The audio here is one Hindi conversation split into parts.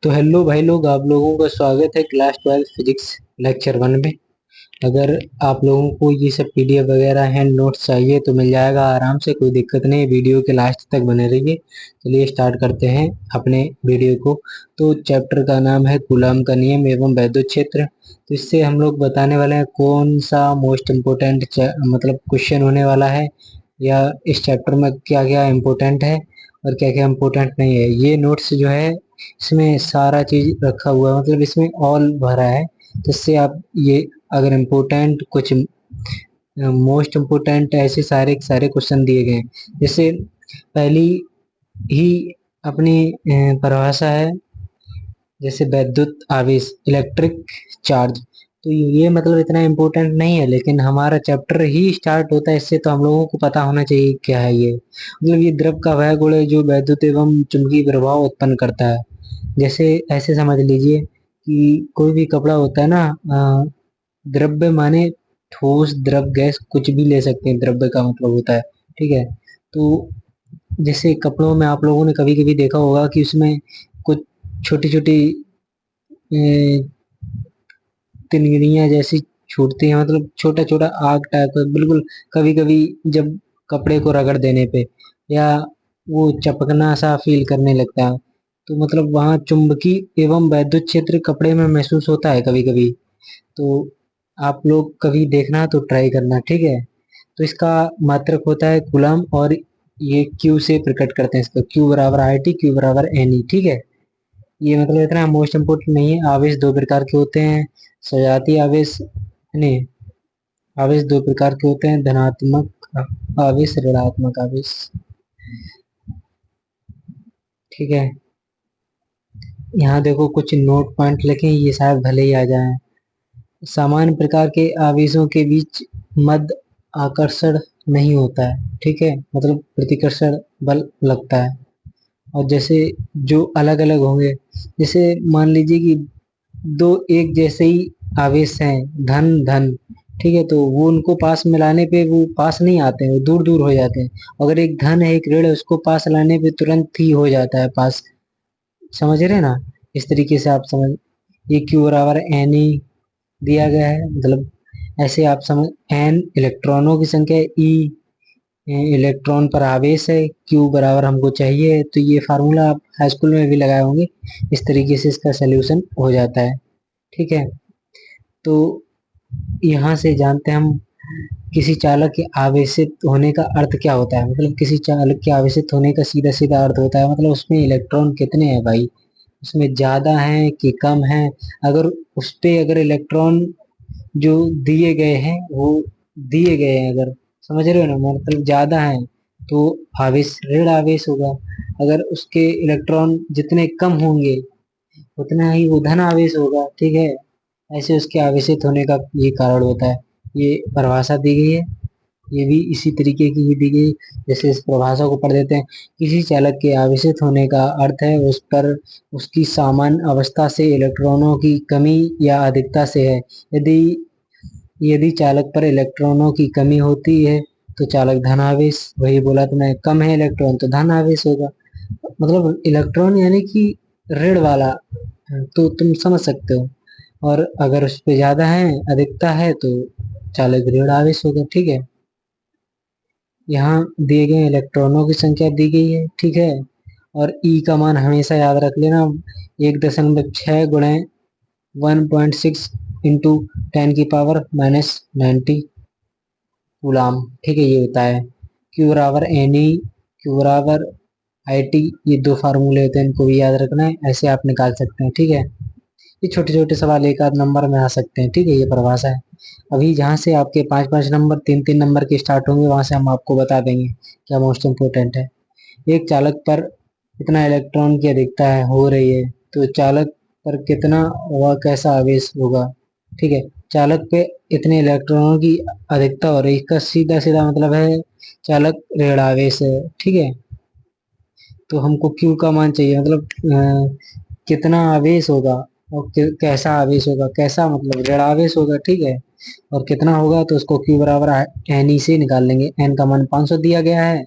तो हेलो भाई लोग, आप लोगों का स्वागत है क्लास 12 फिजिक्स लेक्चर 1 में। अगर आप लोगों को ये सब पीडीएफ वगैरह हैंड नोट्स चाहिए तो मिल जाएगा आराम से, कोई दिक्कत नहीं। वीडियो के लास्ट तक बने रहिए। चलिए स्टार्ट करते हैं अपने वीडियो को। तो चैप्टर का नाम है कूलॉम का नियम एवं वैद्युत क्षेत्र। तो इससे हम लोग बताने वाले हैं कौन सा मोस्ट इम्पोर्टेंट मतलब क्वेश्चन होने वाला है, या इस चैप्टर में क्या क्या इम्पोर्टेंट है और क्या क्या इम्पोर्टेंट नहीं है। ये नोट्स जो है इसमें सारा चीज रखा हुआ है, मतलब इसमें ऑल भरा है। तो इससे आप ये, अगर इम्पोर्टेंट कुछ मोस्ट इम्पोर्टेंट ऐसे सारे सारे क्वेश्चन दिए गए हैं। जैसे पहली ही अपनी परिभाषा है, जैसे वैद्युत आवेश, इलेक्ट्रिक चार्ज। तो ये मतलब इतना इम्पोर्टेंट नहीं है, लेकिन हमारा चैप्टर ही स्टार्ट होता है इससे, तो हम लोगों को पता होना चाहिए क्या है ये। मतलब ये द्रव का वह गुण है जो वैद्युत एवं चुंबकीय प्रभाव उत्पन्न करता है। जैसे ऐसे समझ लीजिए कि कोई भी कपड़ा होता है ना, द्रव्य माने ठोस, द्रव, गैस, कुछ भी ले सकते हैं। द्रव्य का मतलब होता है, ठीक है। तो जैसे कपड़ों में आप लोगों ने कभी कभी देखा होगा कि उसमें कुछ छोटी छोटी तिनगिनियां जैसी छूटती हैं, मतलब छोटा छोटा आग टाइप का, बिल्कुल। कभी कभी जब कपड़े को रगड़ देने पे या वो चपकना सा फील करने लगता है, तो मतलब वहाँ चुंबकीय एवं वैद्युत क्षेत्र कपड़े में महसूस होता है कभी कभी। तो आप लोग कभी देखना तो ट्राई करना, ठीक है। तो इसका मात्रक होता है कूलम, और ये क्यू से प्रकट करते हैं इसको। क्यू बराबर आई टी, क्यू बराबर एन ई, ठीक है। ये मतलब इतना मोस्ट इम्पोर्टेंट नहीं है। आवेश दो प्रकार के होते हैं, सजातीय आवेश, नहीं, आवेश दो प्रकार के होते हैं, धनात्मक आवेश, ऋणात्मक आवेश, ठीक है। यहाँ देखो कुछ नोट पॉइंट लिखे हैं, ये शायद भले ही आ जाए। सामान्य प्रकार के आवेशों के बीच मध्य आकर्षण नहीं होता है, ठीक है, मतलब प्रतिकर्षण बल लगता है। और जैसे जो अलग अलग होंगे, जैसे मान लीजिए कि दो एक जैसे ही आवेश हैं, धन धन, ठीक है, तो वो उनको पास मिलाने पे वो पास नहीं आते हैं, वो दूर दूर हो जाते हैं। अगर एक धन है एक ऋण है, उसको पास लाने पे तुरंत ही हो जाता है पास। समझ रहे हैं ना? इस तरीके से आप समझ। ये क्यू बराबर एन ई दिया गया है, मतलब ऐसे आप समझ। एन इलेक्ट्रॉनों की संख्या, ई इलेक्ट्रॉन पर आवेश है, क्यू बराबर हमको चाहिए। तो ये फार्मूला आप हाई स्कूल में भी लगाए होंगे। इस तरीके से इसका सोल्यूशन हो जाता है, ठीक है। तो यहाँ से जानते हैं हम किसी चालक के आवेशित होने का अर्थ क्या होता है। मतलब किसी चालक के आवेशित होने का सीधा सीधा अर्थ होता है, मतलब उसमें इलेक्ट्रॉन कितने हैं भाई, उसमें ज्यादा हैं कि कम हैं। अगर उस पे अगर इलेक्ट्रॉन जो दिए गए हैं वो दिए गए हैं, अगर समझ रहे हो ना, मतलब ज्यादा है तो आवेश ऋण आवेश होगा। अगर उसके इलेक्ट्रॉन जितने कम होंगे उतना ही वो धन आवेश होगा, ठीक है। ऐसे उसके आवेशित होने का ये कारण होता है। ये परिभाषा दी गई है, ये भी इसी तरीके की ही दी गई। जैसे इस परिभाषा को पढ़ देते हैं। किसी चालक के आवेशित होने का अर्थ है उस पर उसकी सामान्य अवस्था से इलेक्ट्रॉनों की कमी या अधिकता से है। यदि यदि चालक पर इलेक्ट्रॉनों की कमी होती है तो चालक धन आवेश, वही बोला तो मैं, कम है इलेक्ट्रॉन तो धन आवेश होगा। मतलब इलेक्ट्रॉन यानी कि ऋण वाला, तो तुम समझ सकते हो। और अगर उस पे ज्यादा है, अधिकता है, तो चालक ऋण आवेश होगा, ठीक है। यहाँ दिए गए इलेक्ट्रॉनों की संख्या दी गई है, ठीक है। और ई का मान हमेशा याद रख लेना, 1.6 गुणे 1.6 इंटू 10⁻⁻90 गुलाम, ठीक है, ये होता है। क्यू बराबर एन ई, क्यू बराबर आई टी, ये दो फार्मूले होते हैं, इनको भी याद रखना है। ऐसे आप निकाल सकते हैं, ठीक है। ये छोटे छोटे सवाल एक आध नंबर में आ सकते हैं, ठीक है, ये परिभाषा है। अभी जहाँ से आपके पांच पांच नंबर, तीन तीन नंबर के स्टार्ट होंगे, वहां से हम आपको बता देंगे क्या मोस्ट इम्पोर्टेंट है। एक चालक पर कितना इलेक्ट्रॉन की अधिकता है हो रही है, तो चालक पर कितना व कैसा आवेश होगा, ठीक है। चालक पे इतने इलेक्ट्रॉनों की अधिकता हो रही है, इसका सीधा सीधा मतलब है चालक ऋण आवेश है, ठीक है। तो हमको क्यू का मान चाहिए, मतलब कितना आवेश होगा और कैसा आवेश होगा। कैसा मतलब ऋण आवेश होगा, ठीक है। और कितना होगा तो उसको क्यू बराबर एन ई से निकाल लेंगे। एन का मान 500 दिया गया है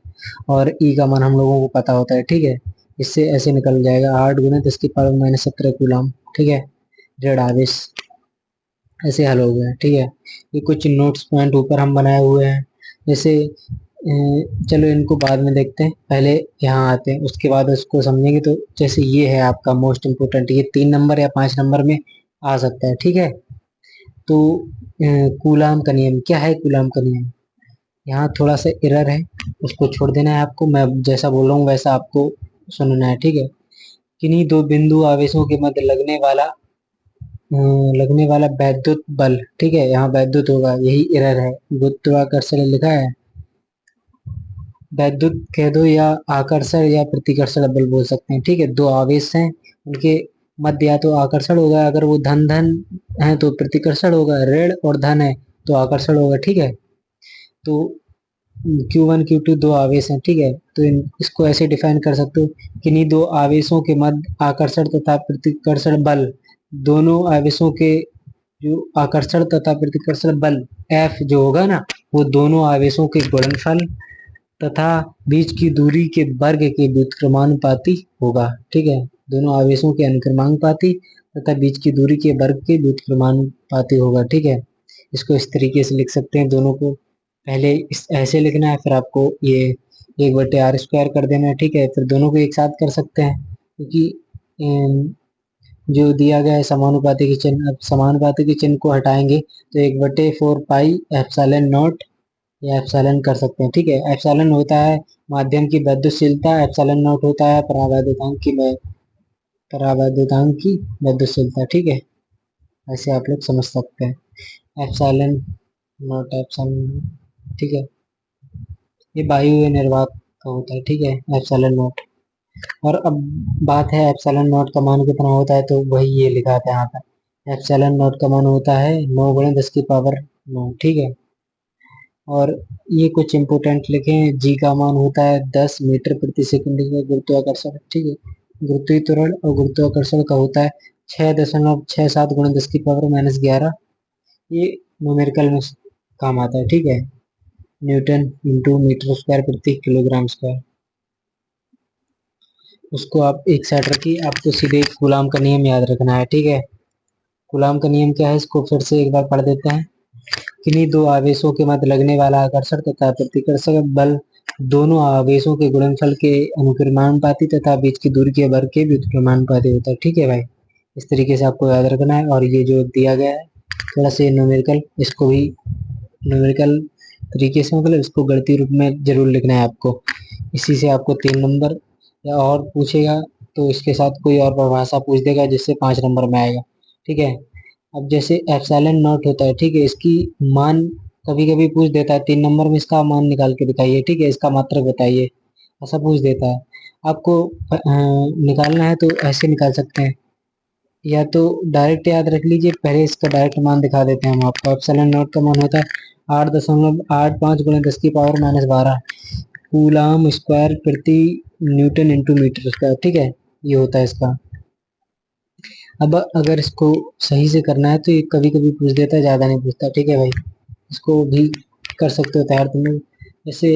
और ई का मान हम लोगों को पता होता है, ठीक है। इससे ऐसे निकल जाएगा 8 गुना 10 की पावर माइनस 17 कूलाम। ठीक है, ऋण आवेश ऐसे हल हो गया। ठीक है, ये कुछ नोट्स पॉइंट ऊपर हम बनाए हुए हैं। जैसे चलो इनको बाद में देखते हैं, पहले यहाँ आते हैं, उसके बाद उसको समझेंगे। तो जैसे ये है आपका मोस्ट इम्पोर्टेंट, ये 3 नंबर या 5 नंबर में आ सकता है। ठीक है, तो कूलाम का नियम क्या है? कूलाम का नियम यहाँ थोड़ा सा एरर है, उसको छोड़ देना है आपको। मैं जैसा बोल रहा हूँ वैसा आपको सुनना है। ठीक है, किन्हीं दो बिंदु आवेशों के मध्य लगने वाला वैद्युत बल। ठीक है, यहाँ वैद्युत होगा, यही एरर है। गुरुत्वाकर्षण लिखा है, वैद्युत कह दो या आकर्षण या प्रतिकर्षण बल बोल सकते हैं। ठीक है, दो आवेश हैं, उनके मध्य या तो आकर्षण होगा, अगर वो धन धन है तो प्रतिकर्षण होगा, ऋण और धन है तो आकर्षण होगा। ठीक है, तो Q1 Q2 दो आवेश हैं। ठीक है, तो इसको ऐसे डिफाइन कर सकते हो, किन्हीं दो आवेशों के मध्य आकर्षण तथा प्रतिकर्षण बल, दोनों आवेशों के जो आकर्षण तथा प्रतिकर्षण बल F जो होगा ना, वो दोनों आवेशों के गुणनफल तथा बीच की दूरी के वर्ग के व्युत्क्रमानुपाती होगा। ठीक है, दोनों आवेशों के अनुक्रमानुपाती तथा बीच की दूरी के वर्ग के व्युत्क्रमानुपाती होगा। ठीक है, इसको इस तरीके से लिख सकते हैं दोनों को। पहले इस ऐसे लिखना है, फिर आपको ये 1/r² कर देना है। ठीक है, फिर दोनों को एक साथ कर सकते हैं, क्योंकि जो दिया गया है समानुपाती के चिन्ह, अब समानुपाती के चिन्ह को हटाएंगे तो 1/4 पाई या एप्सिलॉन कर सकते हैं। ठीक है, एप्सिलॉन होता है माध्यम की वैद्युतशीलता, एप्सिलॉन नॉट होता है परावैद्युतांक की वैद्युतशीलता। ठीक है, ऐसे आप लोग समझ सकते हैं एप्सिलॉन नॉट एप्सिलॉन। ठीक है, ये वायु निर्वात का होता है। ठीक है, एप्सिलॉन नॉट। और अब बात है एप्सिलॉन नॉट का मान कितना होता है, तो वही ये लिखा था यहाँ पर। एप्सिलॉन नॉट का मान होता है 9 गुणे 10 की पावर 9। ठीक है, और ये कुछ इंपोर्टेंट लिखें, जी का मान होता है 10 मीटर प्रति सेकंड का गुरुत्वाकर्षण। ठीक है, गुरुत्वीय त्वरण और गुरुत्वाकर्षण का होता है 6.67 गुणा 10 की पावर माइनस 11। ये न्यूमेरिकल में काम आता है। ठीक है, न्यूटन इंटू मीटर स्क्वायर प्रति किलोग्राम स्क्वायर। उसको आप एक साइड रखिए, आपको सीधे कूलाम का नियम याद रखना है। ठीक है, कूलाम का नियम क्या है, इसको फिर से एक बार पढ़ देते हैं। किन्हीं दो आवेशों के मध्य लगने वाला आकर्षण तथा प्रतिकर्षण बल दोनों आवेशों के गुणनफल के अनुक्रमानुपाती तथा बीच की दूरी के वर्ग के व्युत्क्रमानुपाती होता है। ठीक है भाई, इस तरीके से आपको याद रखना है। और ये जो दिया गया है थोड़ा से न्यूमेरिकल, इसको भी न्यूमेरिकल तरीके से, मतलब इसको गणितीय रूप में जरूर लिखना है आपको। इसी से आपको 3 नंबर, या और पूछेगा तो इसके साथ कोई और परिभाषा पूछ देगा जिससे 5 नंबर में आएगा। ठीक है, अब जैसे एप्सिलॉन नॉट होता है, ठीक है, इसकी मान कभी कभी पूछ देता है 3 नंबर में, इसका मान निकाल के दिखाइए। ठीक है, इसका मात्रक बताइए, ऐसा पूछ देता है। आपको निकालना है तो ऐसे निकाल सकते हैं, या तो डायरेक्ट याद रख लीजिए, पहले इसका डायरेक्ट मान दिखा देते हैं हम आपको। एप्सिलॉन नॉट का मान होता है 8.85 गुणा 10 की पावर माइनस 12 कूलाम स्क्वायर प्रति न्यूटन इंटू मीटर स्क्वायर। ठीक है, ये होता है इसका। अब अगर इसको सही से करना है तो ये कभी कभी पूछ देता है, ज्यादा नहीं पूछता। ठीक है भाई, इसको भी कर सकते हो तैयार तुम लोग। जैसे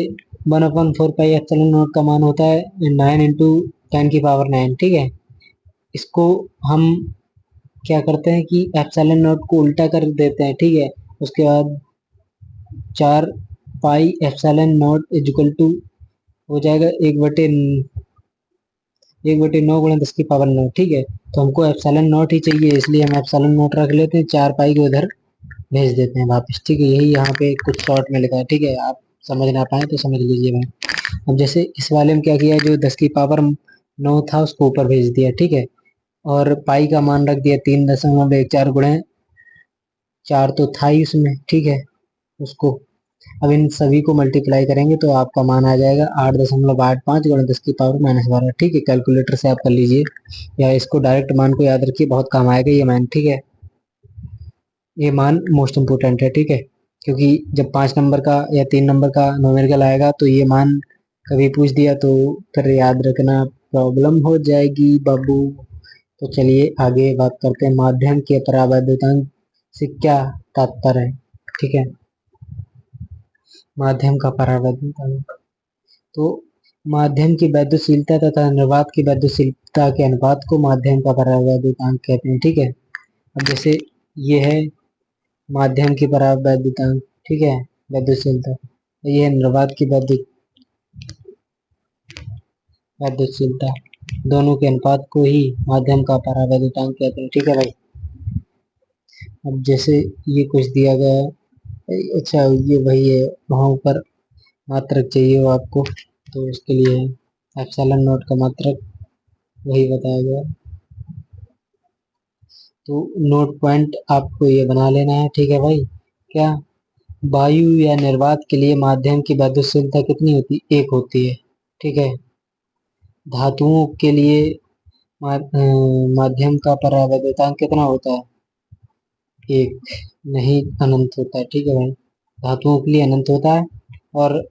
1/4 पाई एप्सिलॉन नॉट का मान होता है 9 इंटू 10 की पावर 9। ठीक है, इसको हम क्या करते हैं कि एप्सिलॉन नॉट को उल्टा कर देते हैं। ठीक है, उसके बाद 4 pi epsilon naught equal to हो जाएगा 1/9 गुणा 10 की पावर 9। ठीक है, तो हमको एप्सिलॉन नॉट ही चाहिए, इसलिए हम एप्सिलॉन नॉट रख लेते हैं, 4 पाई को इधर भेज देते हैं वापस। ठीक है, यही यहाँ पे कुछ शॉर्ट में लिखा है। ठीक है, आप समझ ना पाए तो समझ लीजिए भाई। अब जैसे इस वाले में क्या किया, जो 10 की पावर 9 था उसको ऊपर भेज दिया। ठीक है, और पाई का मान रख दिया 3.14 गुणे 4 तो था ही उसमें। ठीक है, उसको अब इन सभी को मल्टीप्लाई करेंगे तो आपका मान आ जाएगा 8.85 गुणा 10 की पावर माइनस 12। ठीक है, कैलकुलेटर से आप कर लीजिए, या इसको डायरेक्ट मान को याद रखिए, बहुत काम आएगा ये मान। ठीक है, ये मान मोस्ट इम्पोर्टेंट है। ठीक है, क्योंकि जब 5 नंबर का या 3 नंबर का न्यूमेरिकल आएगा तो ये मान कभी पूछ दिया तो फिर याद रखना प्रॉब्लम हो जाएगी बाबू। तो चलिए आगे बात करते हैं, माध्यम के परावैद्युतांक से क्या तात्पर्य है। ठीक है, माध्यम का परावैद्युतांक, तो माध्यम की वैद्युतशीलता तथा निर्वात की वैद्युतशीलता के अनुपात को माध्यम का परावैद्युतांक कहते हैं। ठीक है, अब जैसे ये है माध्यम की परावैद्युतांक, ठीक है, वैद्युतशीलता, ये है निर्वात की वैद्युतशीलता, दोनों के अनुपात को ही माध्यम का परावैद्युतांक कहते हैं। ठीक है भाई, अब जैसे ये कुछ दिया गया है, अच्छा ये वही है, वहां ऊपर मात्रक चाहिए हो आपको, तो उसके लिए एप्सिलॉन नॉट का मात्रक वही बताया गया। तो नोट पॉइंट आपको ये बना लेना है। ठीक है भाई, क्या वायु या निर्वात के लिए माध्यम की वैद्युतशीलता कितनी होती है? एक होती है। ठीक है, धातुओं के लिए माध्यम का परावैद्युतांक कितना होता है? एक नहीं, अनंत होता है। ठीक है भाई, धातुओं के लिए अनंत होता है, और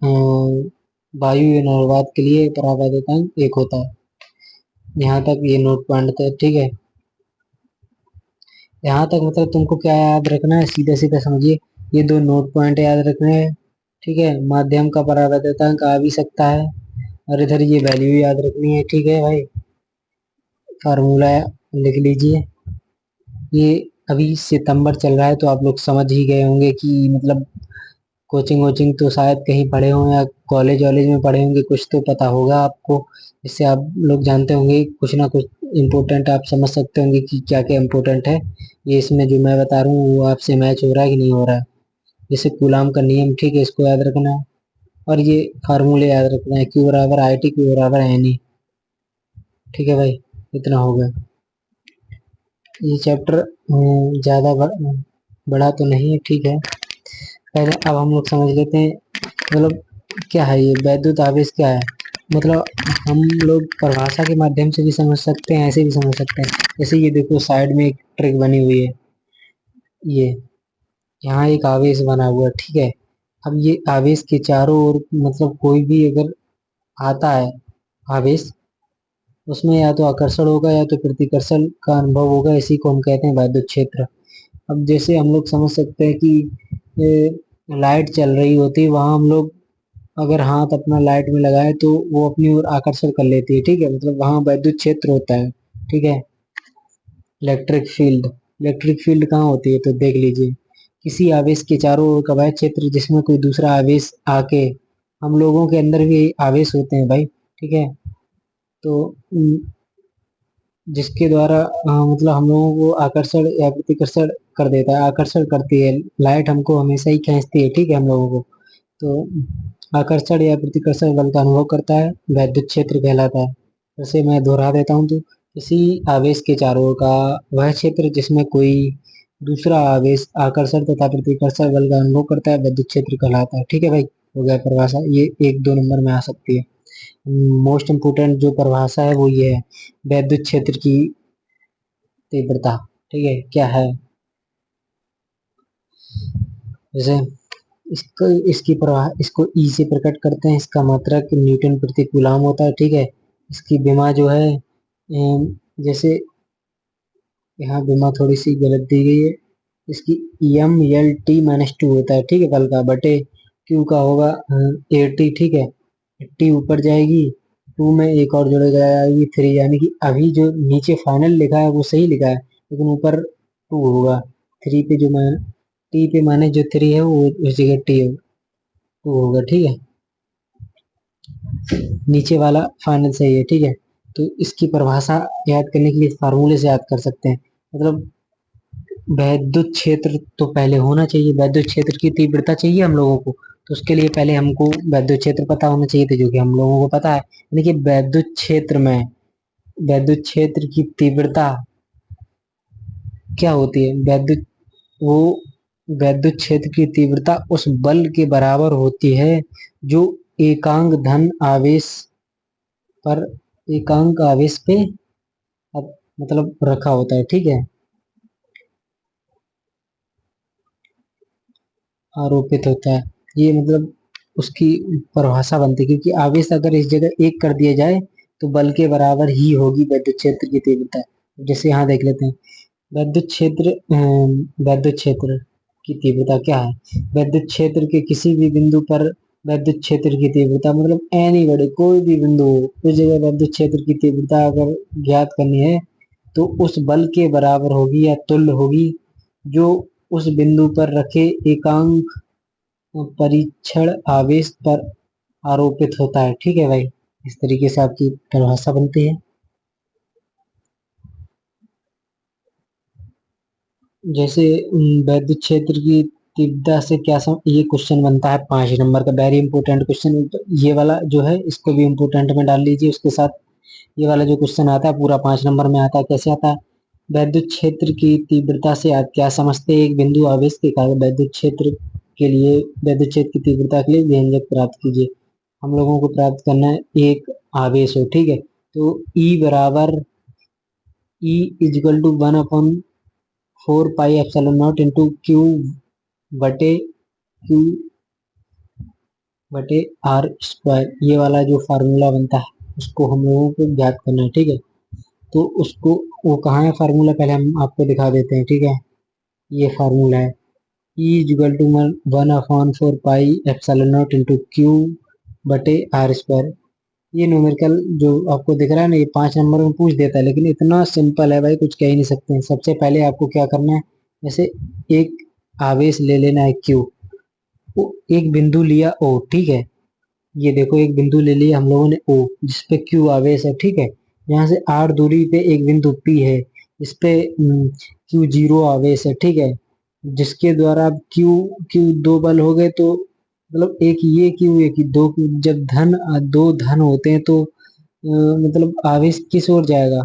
वायु या निर्वात के लिए परावैद्युतांक एक होता है। यहाँ तक ये नोट पॉइंट थे। ठीक है, यहाँ तक मतलब तुमको क्या याद रखना है, सीधे सीधे समझिए, ये दो नोट पॉइंट याद रखने हैं। ठीक है, माध्यम का परावर्तकांक आ भी सकता है, और इधर ये वैल्यू याद रखनी है। ठीक है भाई, फार्मूला लिख लीजिए। ये अभी सितंबर चल रहा है, तो आप लोग समझ ही गए होंगे कि मतलब कोचिंग वोचिंग तो शायद कहीं पढ़े हों, या कॉलेज वॉलेज में पढ़े होंगे, कुछ तो पता होगा आपको, इससे आप लोग जानते होंगे कुछ ना कुछ इम्पोर्टेंट, आप समझ सकते होंगे कि क्या क्या इम्पोर्टेंट है। ये इसमें जो मैं बता रहा हूँ वो आपसे मैच हो रहा है कि नहीं हो रहा है। जैसे कूलाम का नियम, ठीक है, इसको याद रखना है, और ये फार्मूले याद रखना है, क्यू बराबर आई टी, क्यू बराबर एन ई। ठीक है भाई, इतना हो गया। ये चैप्टर ज़्यादा बड़ा तो नहीं है। ठीक है, पहले अब हम लोग समझ लेते हैं मतलब क्या है ये वैद्युत आवेश क्या है। मतलब हम लोग परिभाषा के माध्यम से भी समझ सकते हैं, ऐसे भी समझ सकते हैं। जैसे ये देखो साइड में एक ट्रिक बनी हुई है, ये यहाँ एक आवेश बना हुआ है। ठीक है, अब ये आवेश के चारों ओर मतलब कोई भी अगर आता है आवेश, उसमें या तो आकर्षण होगा या तो प्रतिकर्षण का अनुभव होगा, इसी को हम कहते हैं वैद्युत क्षेत्र। अब जैसे हम लोग समझ सकते हैं कि लाइट चल रही होती है, वहां हम लोग अगर हाथ अपना लाइट में लगाए तो वो अपनी ओर आकर्षण कर लेती है। ठीक है, मतलब वहां वैद्युत क्षेत्र होता है। ठीक है, इलेक्ट्रिक फील्ड कहाँ होती है? तो देख लीजिए, किसी आवेश के चारों ओर का वह क्षेत्र जिसमें कोई दूसरा आवेश आके, हम लोगों के अंदर भी आवेश होते हैं भाई। ठीक है, तो जिसके द्वारा मतलब हम लोगों को आकर्षण या प्रतिकर्षण कर देता है, आकर्षण करती है लाइट, हमको हमेशा ही खींचती है। ठीक है, हम लोगों को तो आकर्षण या प्रतिकर्षण बल का अनुभव करता है, वैद्युत क्षेत्र कहलाता है। जैसे मैं दोहरा देता हूँ, तो किसी आवेश के चारों ओर का वह क्षेत्र जिसमें कोई दूसरा आवेश आकर्षण तथा प्रतिकर्षण बल का अनुभव करता है, वैद्युत क्षेत्र कहलाता है। ठीक है भाई, हो गया परिभाषा, ये एक दो नंबर में आ सकती है। मोस्ट इम्पोर्टेंट जो परिभाषा है वो ये है, वैद्युत क्षेत्र की तीव्रता। ठीक है, क्या है, जैसे इसको इसकी प्रवाह इसको ई से प्रकट करते हैं, इसका मात्रक न्यूटन प्रति कूलाम होता है। ठीक है, इसकी विमा जो है जैसे यहाँ विमा थोड़ी सी गलत दी गई है, इसकी M L T minus two होता है। ठीक है, बल का बटे क्यू का होगा ए टी। ठीक है, टी ऊपर जाएगी, टू में एक और जोड़े जाएगी थ्री, यानी कि अभी जो नीचे फाइनल लिखा है वो सही लिखा है, लेकिन ऊपर टू होगा। थ्री पे जो मान टी पे माइनस जो थ्री है वो उस जगह टी टू होगा। ठीक है, नीचे वाला फाइनल सही है। ठीक है, तो इसकी परिभाषा याद करने के लिए फार्मूले से याद कर सकते हैं। मतलब वैद्युत क्षेत्र तो पहले होना चाहिए, वैद्युत क्षेत्र की तीव्रता चाहिए हम लोगों को, तो उसके लिए पहले हमको वैद्युत क्षेत्र पता होना चाहिए था, जो कि हम लोगों को पता है। यानी कि वैद्युत क्षेत्र में वैद्युत क्षेत्र की तीव्रता क्या होती है? वो वैद्युत क्षेत्र की तीव्रता उस बल के बराबर होती है जो एकांक धन आवेश पर एकांक आवेश पे मतलब रखा होता है। ठीक है, आरोपित होता है, ये मतलब उसकी परिभाषा बनती है, क्योंकि आवेश अगर इस जगह एक कर दिया जाए तो बल के बराबर ही होगी वैद्युत क्षेत्र की तीव्रता। जैसे यहाँ देख लेते हैं, वैद्युत क्षेत्र की तीव्रता क्या है? वैद्युत क्षेत्र के किसी भी बिंदु पर वैद्युत क्षेत्र की तीव्रता मतलब एनी बड़े कोई भी बिंदु हो उस जगह वैद्युत क्षेत्र की तीव्रता अगर ज्ञात करनी है तो उस बल के बराबर होगी या तुल्य होगी जो उस बिंदु पर रखे एकांक परीक्षण आवेश पर आरोपित होता है। ठीक है भाई, इस तरीके से आपकी परिभाषा बनती है। जैसे वैद्युत क्षेत्र की तीव्रता से क्या ये क्वेश्चन बनता है 5 नंबर का, वेरी इंपॉर्टेंट क्वेश्चन। तो ये वाला जो है इसको भी इम्पोर्टेंट में डाल लीजिए, उसके साथ ये वाला जो क्वेश्चन आता है पूरा 5 नंबर में आता है। कैसे आता है? वैद्युत क्षेत्र की तीव्रता से आप क्या समझते हैं? एक बिंदु आवेश के कारण वैद्युत क्षेत्र के लिए वैद्युत क्षेत्र की तीव्रता के लिए व्यंजक प्राप्त कीजिए। हम लोगों को प्राप्त करना है एक आवेश हो, ठीक है। तो E बराबर E equal to 1/4 pi epsilon naught into Q बटे क्यू बटे आर स्क्वायर, ये वाला जो फार्मूला बनता है उसको हम लोगों को ज्ञात करना है। ठीक है, तो उसको वो कहाँ है फार्मूला, पहले हम आपको दिखा देते हैं। ठीक है, ये फार्मूला है E equal to 1/4 pi epsilon naught into Q बटे आर स्क्वायर। ये न्यूमेरिकल जो आपको दिख रहा है ना, ये 5 नंबर में पूछ देता है, लेकिन इतना सिंपल है भाई, कुछ कह ही नहीं सकते हैं। सबसे पहले आपको क्या करना है, जैसे एक आवेश ले लेना है Q, वो एक बिंदु लिया O, ठीक है। ये देखो एक बिंदु ले लिया हम लोगों ने O, जिसपे Q आवेश है, ठीक है। यहाँ से R दूरी पे एक बिंदु P है, जिसपे Q जीरो आवेश है, ठीक है। जिसके द्वारा अब Q दो बल हो गए, तो मतलब एक ये Q एक दो Q, जब दो धन होते हैं तो मतलब आवेश किस ओर जाएगा,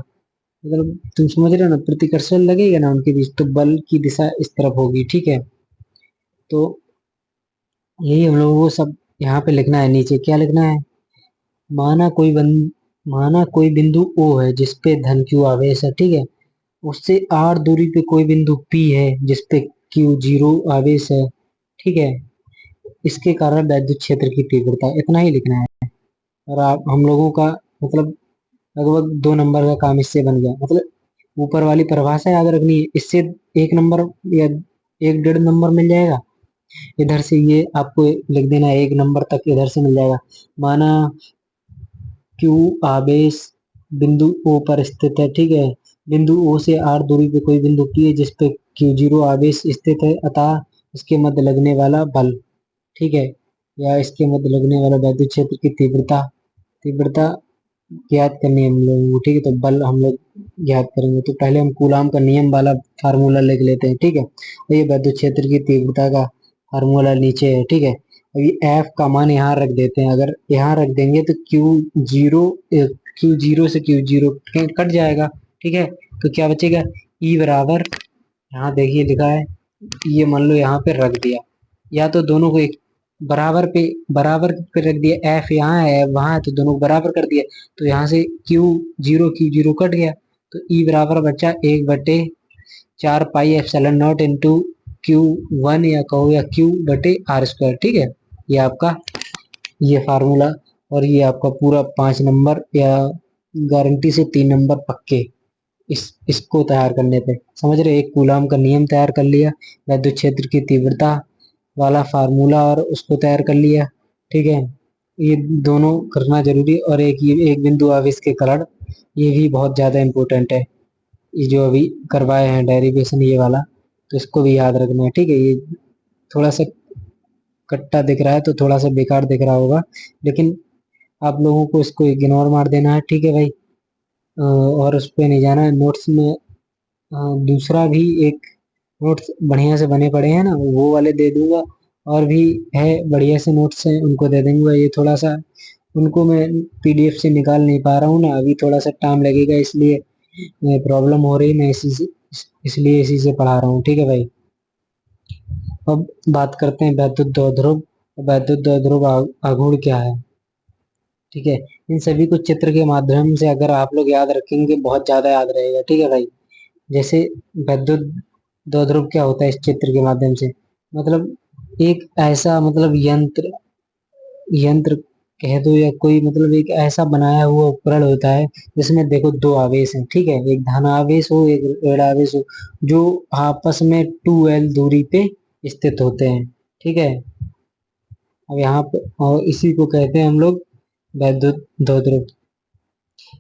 मतलब तुम समझ रहे हो ना, प्रतिकर्षण लगेगा ना उनके बीच, तो बल की दिशा इस तरफ होगी। ठीक है, तो यही हम लोगों को सब यहाँ पे लिखना है। नीचे क्या लिखना है, माना कोई बन माना कोई बिंदु O है जिसपे धन Q आवेश है, ठीक है। उससे R दूरी पे कोई बिंदु P है जिसपे Q जीरो आवेश है, ठीक है। इसके कारण वैद्युत क्षेत्र की तीव्रता, इतना ही लिखना है। और आप हम लोगों का मतलब लगभग 2 नंबर का काम इससे बन गया। मतलब ऊपर वाली परिभाषा याद रखनी है, इससे 1 नंबर या 1 डेढ़ नंबर मिल जाएगा। इधर से ये आपको लिख देना है, 1 नंबर तक इधर से मिल जाएगा। माना क्यू आवेश बिंदु O पर स्थित है, ठीक है। बिंदु O से R दूरी पे कोई बिंदु P है जिसपे Q जीरो आवेश स्थित है, अतः इसके मध्य लगने वाला बल, ठीक है, या इसके मध्य लगने वाला वैद्युत क्षेत्र की तीव्रता तीव्रता ज्ञात करनी है हम लोगों को, ठीक है। तो बल हम लोग ज्ञात करेंगे, तो पहले हम कूलाम का नियम वाला फार्मूला लिख लेते हैं, ठीक है। और ये विद्युत क्षेत्र की तीव्रता का फार्मूला नीचे है, ठीक है। अभी एफ का मान यहाँ रख देते हैं, अगर यहाँ रख देंगे तो जीरो क्यू जीरो से क्यू जीरो कट जाएगा, ठीक है। तो क्या बचेगा, ई बराबर, यहाँ देखिए लिखा है, ये मान लो यहाँ पे रख दिया, या तो दोनों को एक बराबर पे रख दिया, एफ यहाँ है वहां है, तो दोनों को बराबर कर दिया, तो यहाँ से क्यू जीरो कट गया, तो ई बराबर बचा 1/4 pi epsilon naught into Q1 या कहो या Q बटे आर स्क्वायर, ठीक है। ये आपका ये फार्मूला, और ये आपका पूरा 5 नंबर या गारंटी से 3 नंबर पक्के इसको तैयार करने पे, समझ रहे। एक कूलाम का नियम तैयार कर लिया, विद्युत क्षेत्र की तीव्रता वाला फार्मूला और उसको तैयार कर लिया, ठीक है। ये दोनों करना जरूरी, और एक बिंदु आवेश के कारण ये भी बहुत ज्यादा इंपॉर्टेंट है, ये जो अभी करवाए हैं डेरिवेशन ये वाला, तो इसको भी याद रखना है, ठीक है। ये थोड़ा सा कट्टा दिख रहा है तो थोड़ा सा बेकार दिख रहा होगा, लेकिन आप लोगों को इसको इग्नोर मार देना है, ठीक है भाई। और उस पे नहीं जाना है। नोट्स में दूसरा भी एक नोट्स बढ़िया से बने पड़े हैं ना, वो वाले दे दूंगा, और भी है बढ़िया से नोट्स हैं उनको दे दूंगा। ये थोड़ा सा उनको मैं PDF से निकाल नहीं पा रहा हूँ ना, अभी थोड़ा सा टाइम लगेगा, इसलिए प्रॉब्लम हो रही, मैं इसलिए इसी से पढ़ा रहा हूँ, ठीक है भाई। अब बात करते हैं वैद्युत द्विध्रुव। वैद्युत द्विध्रुव आघूर्ण क्या है, ठीक है। इन सभी को चित्र के माध्यम से अगर आप लोग याद रखेंगे बहुत ज्यादा याद रहेगा, ठीक है भाई। जैसे विद्युत द्विध्रुव क्या होता है इस चित्र के माध्यम से, मतलब एक ऐसा मतलब यंत्र यंत्र कह दो या कोई मतलब एक ऐसा बनाया हुआ उपकरण होता है जिसमें देखो दो आवेश हैं, ठीक है। एक धन आवेश हो एक ऋण आवेश हो, जो आपस में 2L दूरी पे स्थित होते हैं, ठीक है। अब यहाँ पे और इसी को कहते हैं हम लोग वैद्युत द्वैध्रुव।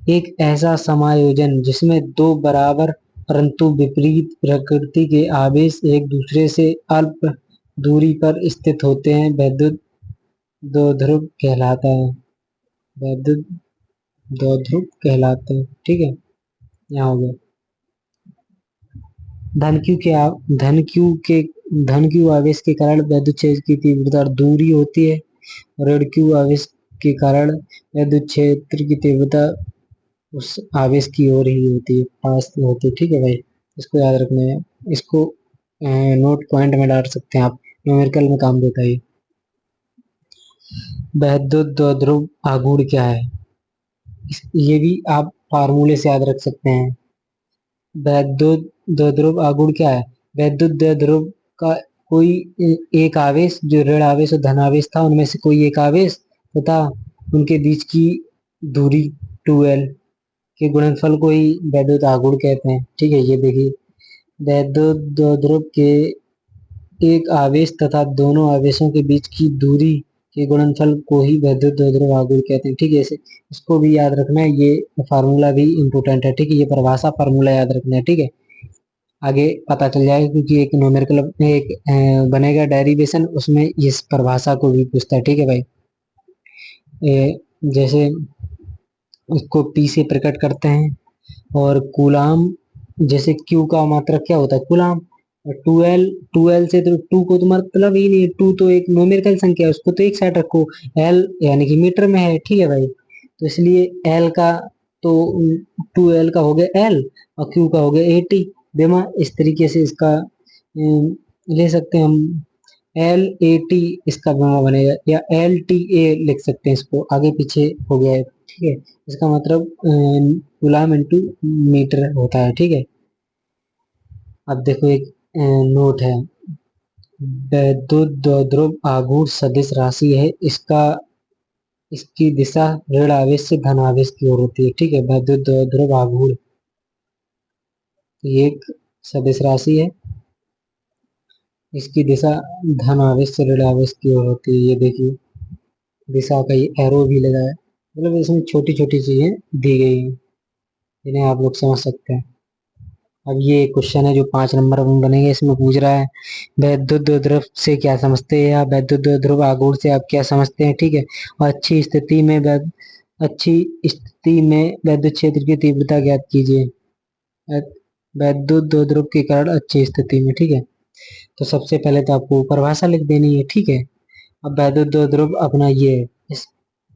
एक ऐसा समायोजन जिसमें दो बराबर परंतु विपरीत प्रकृति के आवेश एक दूसरे से अल्प दूरी पर स्थित होते हैं वैद्युत द्वैध्रुव कहलाता है। वैद्युत द्वैध्रुव कहलाते हैं। ठीक है, यहाँ हो गया। धन क्यू के धन क्यू के धन क्यू आवेश के कारण वैद्युत क्षेत्र की तीव्रता दूरी होती है। ऋण क्यू आवेश के कारण विद्युत क्षेत्र की तीव्रता उस आवेश की ओर ही होती है, पास होती है। ठीक है भाई, इसको याद रखना है। इसको नोट पॉइंट में डाल सकते हैं आप, न्यूमेरिकल में काम देता है। वैद्युत द्विध्रुव आघूर्ण क्या है, ये भी आप फार्मूले से याद रख सकते हैं। वैद्युत द्विध्रुव आघूर्ण क्या है? वैद्युत द्विध्रुव का कोई एक आवेश जो ऋण आवेश और धन आवेश था, उनमें से कोई एक आवेश तथा उनके बीच की दूरी 2L के गुणनफल को ही वैद्युत आघूर्ण कहते हैं। ठीक है, ये देखिए, वैद्युत द्विध्रुव के एक आवेश तथा दोनों आवेशों के बीच की दूरी के गुणनफल को ही वैद्युत द्विध्रुव आघूर्ण कहते हैं। ठीक है, इसको भी याद रखना है, ये फार्मूला भी इम्पोर्टेंट है। ठीक है, ये परिभाषा फार्मूला याद रखना है। ठीक है, आगे पता चल जाएगा, क्योंकि एक न्यूमेरिकल एक बनेगा डेरिवेशन, उसमें इस परिभाषा को भी पूछता है। ठीक है भाई, जैसे उसको P से प्रकट करते हैं, और कूलाम, जैसे Q का मात्रक क्या होता है? कूलाम। 2L से तो 2 को तो मतलब ही नहीं, 2 तो एक न्यूमेरिकल संख्या है, उसको तो एक साइड रखो। L यानी कि मीटर में है। ठीक है भाई, तो इसलिए L का तो 2L का हो गया L, और Q का हो गया 80। बेमा इस तरीके से इसका ले सकते हैं हम। L80 इसका बेमा बनेगा, या LTA लिख सकते हैं, इसको आगे पीछे हो गया है। ठीक है, इसका मतलब कूलाम इंटू मीटर होता है। ठीक है, अब देखो एक नोट है, वैद्युत द्विध्रुव आघूर्ण सदिश राशि है, इसकी दिशा ऋण आवेश से धन आवेश की ओर होती है। ठीक है, वैद्युत द्विध्रुव आघूर्ण ये एक सदिश राशि है, इसकी दिशा धन आवेश से ऋण आवेश की ओर होती है। ये देखिए, दिशा का ये एरो भी लगा है, मतलब इसमें छोटी छोटी चीजें दी गई हैं, जिन्हें आप लोग समझ सकते हैं। अब ये क्वेश्चन है जो 5 नंबर में बनेंगे, इसमें पूछ रहा है वैद्युत द्विध्रुव से क्या समझते हैं, या वैद्युत द्विध्रुव आघूर्ण से आप क्या समझते हैं। ठीक है, और अच्छी स्थिति में विद्युत क्षेत्र की तीव्रता ज्ञात कीजिए। वैद्युत द्विध्रुव के कारण अच्छी स्थिति में। ठीक है, तो सबसे पहले तो आपको परिभाषा लिख देनी है। ठीक है, अब वैद्युत द्विध्रुव अपना ये है,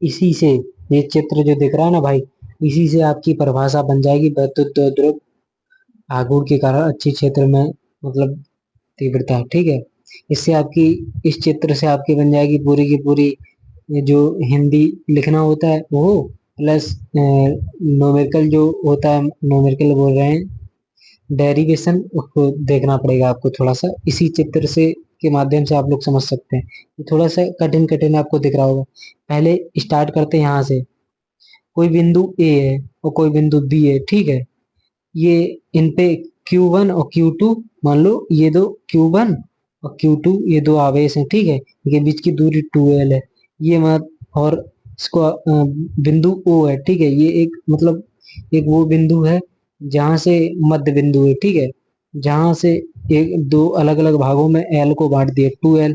इसी से ये चित्र जो दिख रहा है ना भाई, इसी से आपकी परिभाषा बन जाएगी, वैद्युत द्विध्रुव आघूर्ण के कारण अच्छी क्षेत्र में मतलब तीव्रता। ठीक है, इससे आपकी इस चित्र से आपकी बन जाएगी पूरी की पूरी, जो हिंदी लिखना होता है वो, प्लस न्यूमेरिकल जो होता है, न्यूमेरिकल बोल रहे हैं, डेरिवेशन, उसको देखना पड़ेगा आपको थोड़ा सा। इसी चित्र से के माध्यम से आप लोग समझ सकते हैं। थोड़ा सा कठिन कठिन आपको दिख रहा होगा। पहले स्टार्ट करते हैं यहाँ से, कोई बिंदु ए है और कोई बिंदु बी है। ठीक है, ये इन पे Q1 और Q2, मान लो ये दो Q1 और Q2 ये दो आवेश हैं। ठीक है, इनके बीच की दूरी 2L है। ये मत, और इसको बिंदु O है। ठीक है, ये एक मतलब एक वो बिंदु है जहां से मध्य बिंदु है। ठीक है, जहां से एक दो अलग अलग भागों में L को बांट दिया, 2L,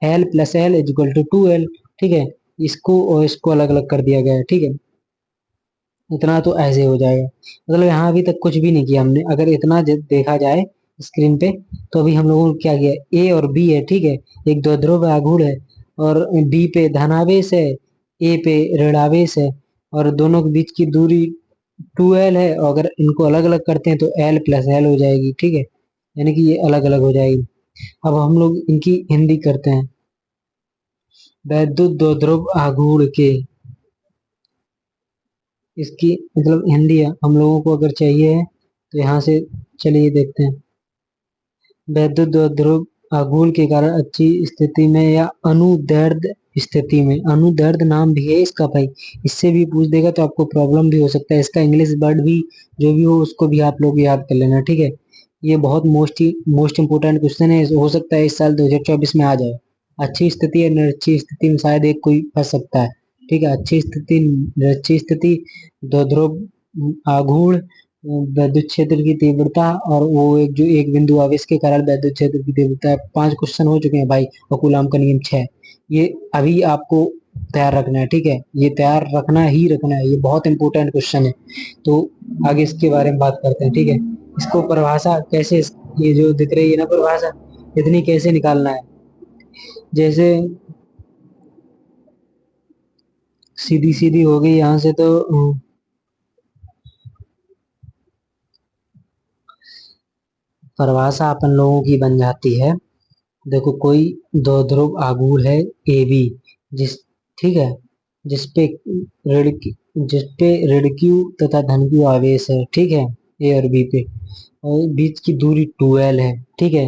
L plus L is equal to 2L। ठीक है, इसको और इसको अलग अलग कर दिया गया है। ठीक है, इतना तो ऐसे हो जाएगा, मतलब यहाँ अभी तक कुछ भी नहीं किया हमने। अगर इतना देखा जाए स्क्रीन पे, तो अभी हम लोगों ने क्या किया, ए और बी है। ठीक है, एक द्विध्रुव आघूर्ण है, और बी पे धनावेश है, ए पे ऋणावेश है, और दोनों के बीच की दूरी 2L है, और अगर इनको अलग अलग करते हैं तो L प्लस L हो जाएगी। ठीक है, यानी कि ये अलग अलग हो जाएगी। अब हम लोग इनकी हिंदी करते हैं। वैद्युत द्विध्रुव आघूर्ण के, इसकी मतलब हिंदी है हम लोगों को अगर चाहिए है, तो यहाँ से चलिए देखते हैं। वैद्युत द्विध्रुव आघूर्ण के कारण अच्छी स्थिति में या अनुदैर्ध्य स्थिति में, अनुदैर्ध्य नाम भी है इसका भाई, इससे भी पूछ देगा तो आपको प्रॉब्लम भी हो सकता है। इसका इंग्लिश वर्ड भी जो भी हो उसको भी आप लोग याद कर लेना। ठीक है, ये बहुत मोस्ट इंपोर्टेंट क्वेश्चन है, हो सकता है इस साल 2024 में आ जाए। अच्छी स्थिति या निरक्षी स्थिति में शायद एक कोई फंस सकता है। ठीक है, अच्छी स्थिति, निरक्षी स्थिति, दो ध्रुव आघूर्ण, विद्युत क्षेत्र की तीव्रता, और वो एक जो एक बिंदु आवेश के कारण विद्युत क्षेत्र की तीव्रता है। 5 क्वेश्चन हो चुके हैं भाई, और कूलाम का नियम 6। ये अभी आपको तैयार रखना है, ठीक है, ये तैयार रखना ही रखना है, ये बहुत इंपॉर्टेंट क्वेश्चन है। तो आगे इसके बारे में बात करते हैं, ठीक है। इसको परिभाषा कैसे, ये जो दिख रही है ना परिभाषा, इतनी कैसे निकालना है। जैसे सीधी सीधी हो गई यहाँ से, तो परिभाषा अपन लोगों की बन जाती है। देखो, कोई दो ध्रुव आघूर्ण है ए बी, जिस ठीक है, जिसपे ऋण जिसपे ऋण क्यू तथा धन क्यू आवेश है, ठीक है, ए और बी पे, और बीच की दूरी 2L है, ठीक है।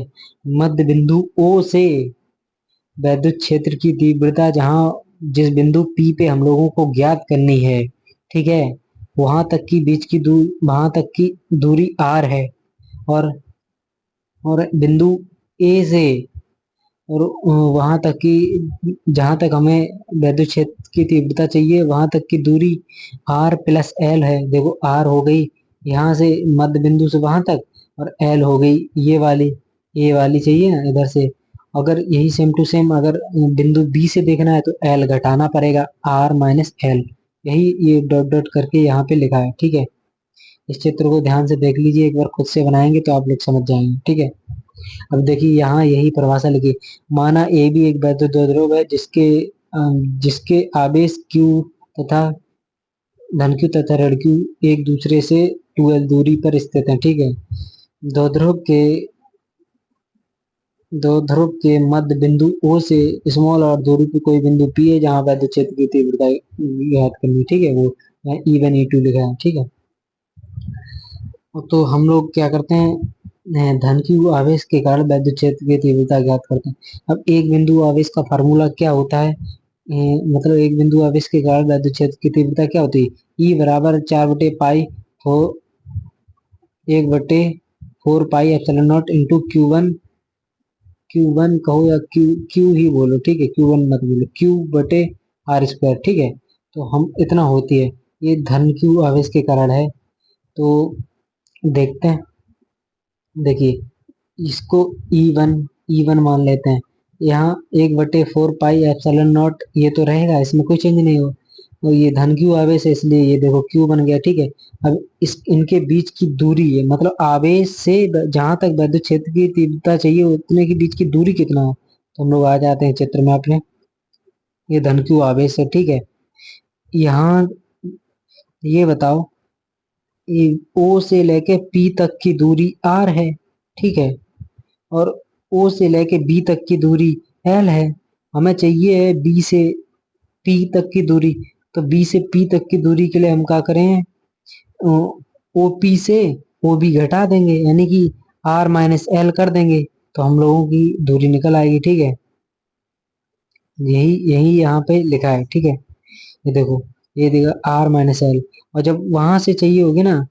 मध्य बिंदु O से वैद्युत क्षेत्र की तीव्रता, जहां जिस बिंदु P पे हम लोगों को ज्ञात करनी है, ठीक है, वहां तक की दूरी R है। और बिंदु A से और वहां तक की, जहां तक हमें वैद्युत क्षेत्र की तीव्रता चाहिए, वहां तक की दूरी R+L है। देखो, R हो गई यहाँ से मध्य बिंदु से वहां तक, और L हो गई ये वाली चाहिए ना इधर से। अगर यही सेम टू सेम अगर बिंदु B से देखना है, तो L घटाना पड़ेगा, R-L। यही ये डॉट डॉट करके यहाँ पे लिखा है, ठीक है। इस चित्र को ध्यान से देख लीजिए, एक बार खुद से बनाएंगे तो आप लोग समझ जाएंगे, ठीक है। अब देखिए, यहाँ यही परिभाषा लिखी, माना ए बी एक वैद्युत द्विध्रुव है, जिसके आवेश Q तथा धन Q तथा ऋण Q एक दूसरे से 2L दूरी पर स्थित है, ठीक है। द्विध्रुव के द्विध्रुव के मध्य बिंदु O से स्मॉल और दूरी पर कोई बिंदु P है, जहाँ वैद्युत क्षेत्र की तीव्रता ज्ञात करनी है, ठीक है। वो E1 E2 लिखा है, ठीक है। तो हम लोग क्या करते हैं, धन की आवेश के कारण वैद्युत क्षेत्र की तीव्रता ज्ञात करते हैं। अब एक बिंदु आवेश का फार्मूला क्या होता है, मतलब एक बिंदु आवेश के कारण वैद्युत क्षेत्र की तीव्रता क्या होती है, E बराबर 4/पाई, तो 1/4 pi epsilon naught into Q1 कहो या क्यू ही बोलो, ठीक है, Q1 मत बोलो, Q/R², ठीक है। तो हम इतना होती है, ये धन Q आवेश के कारण है। तो देखते हैं, देखिए इसको ई वन मान लेते हैं। यहाँ 1/4 पाई एप्सिलॉन नॉट, ये तो रहेगा, इसमें कोई चेंज नहीं हो। और ये धन क्यू आवेश है, इसलिए ये देखो क्यू बन गया, ठीक है। अब इस इनके बीच की दूरी है, मतलब आवेश से जहां तक वैद्युत क्षेत्र की तीव्रता चाहिए, उतने के बीच की दूरी कितना है, तो हम लोग आ जाते हैं चित्र में अपने। ये धन क्यू आवेश है, ठीक है। यहाँ ये बताओ, ये ओ से लेके पी तक की दूरी आर है, ठीक है, और ओ से लेके बी तक की दूरी एल है। हमें चाहिए बी से पी तक की दूरी, तो बी से पी तक की दूरी के लिए हम क्या करें, ओ पी से ओ बी घटा देंगे, यानी कि R-L कर देंगे, तो हम लोगों की दूरी निकल आएगी, ठीक है। यही यही यहाँ पे लिखा है, ठीक है। ये देखो, ये देखो R-L, और जब वहां से चाहिए होगी ना,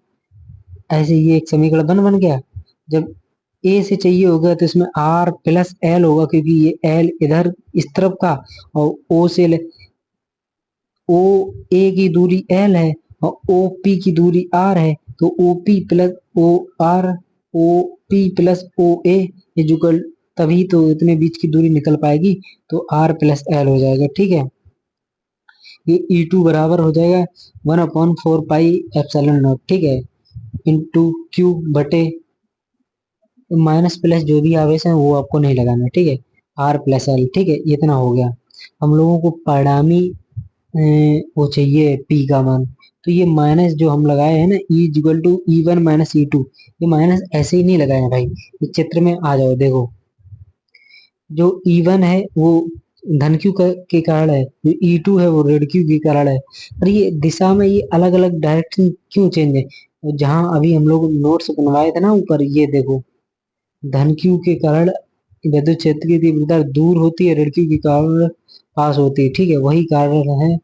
ऐसे ये एक समीकरण बन गया। जब ए से चाहिए होगा, तो इसमें R+L होगा, क्योंकि ये L इधर इस तरफ का, और ओ ए की दूरी L है, और ओ पी की दूरी R है, तो ओ पी प्लस ओ ए इजुकल, तभी तो इतने बीच की दूरी निकल पाएगी, तो R+L हो जाएगा, ठीक है। ये E2 बराबर हो जाएगा 1/4 पाई एप्सिलॉन नॉट, ठीक है, इंटू क्यू बटे माइनस प्लस जो भी आवेश है वो आपको नहीं लगाना, ठीक है, R+L, ठीक है। इतना हो गया। हम लोगों को परिणामी वो चाहिए पी का मान, तो ये माइनस जो हम लगाए हैं ना, E=E1 - E2, ये माइनस ऐसे ही नहीं लगाए हैं भाई, इस चित्र में आ जाओ, देखो जो E1 है वो धन क्यू के कारण है, जो E2 है वो ऋण क्यू के कारण है। और ये दिशा में ये अलग अलग डायरेक्शन क्यों चेंज है, तो जहां अभी हम लोग नोट्स बनवाए थे ना ऊपर, ये देखो, धन क्यू के कारण विद्युत क्षेत्र की तीव्रता दूर होती है, ऋण क्यू के कारण पास होती है, ठीक है। वही कारण है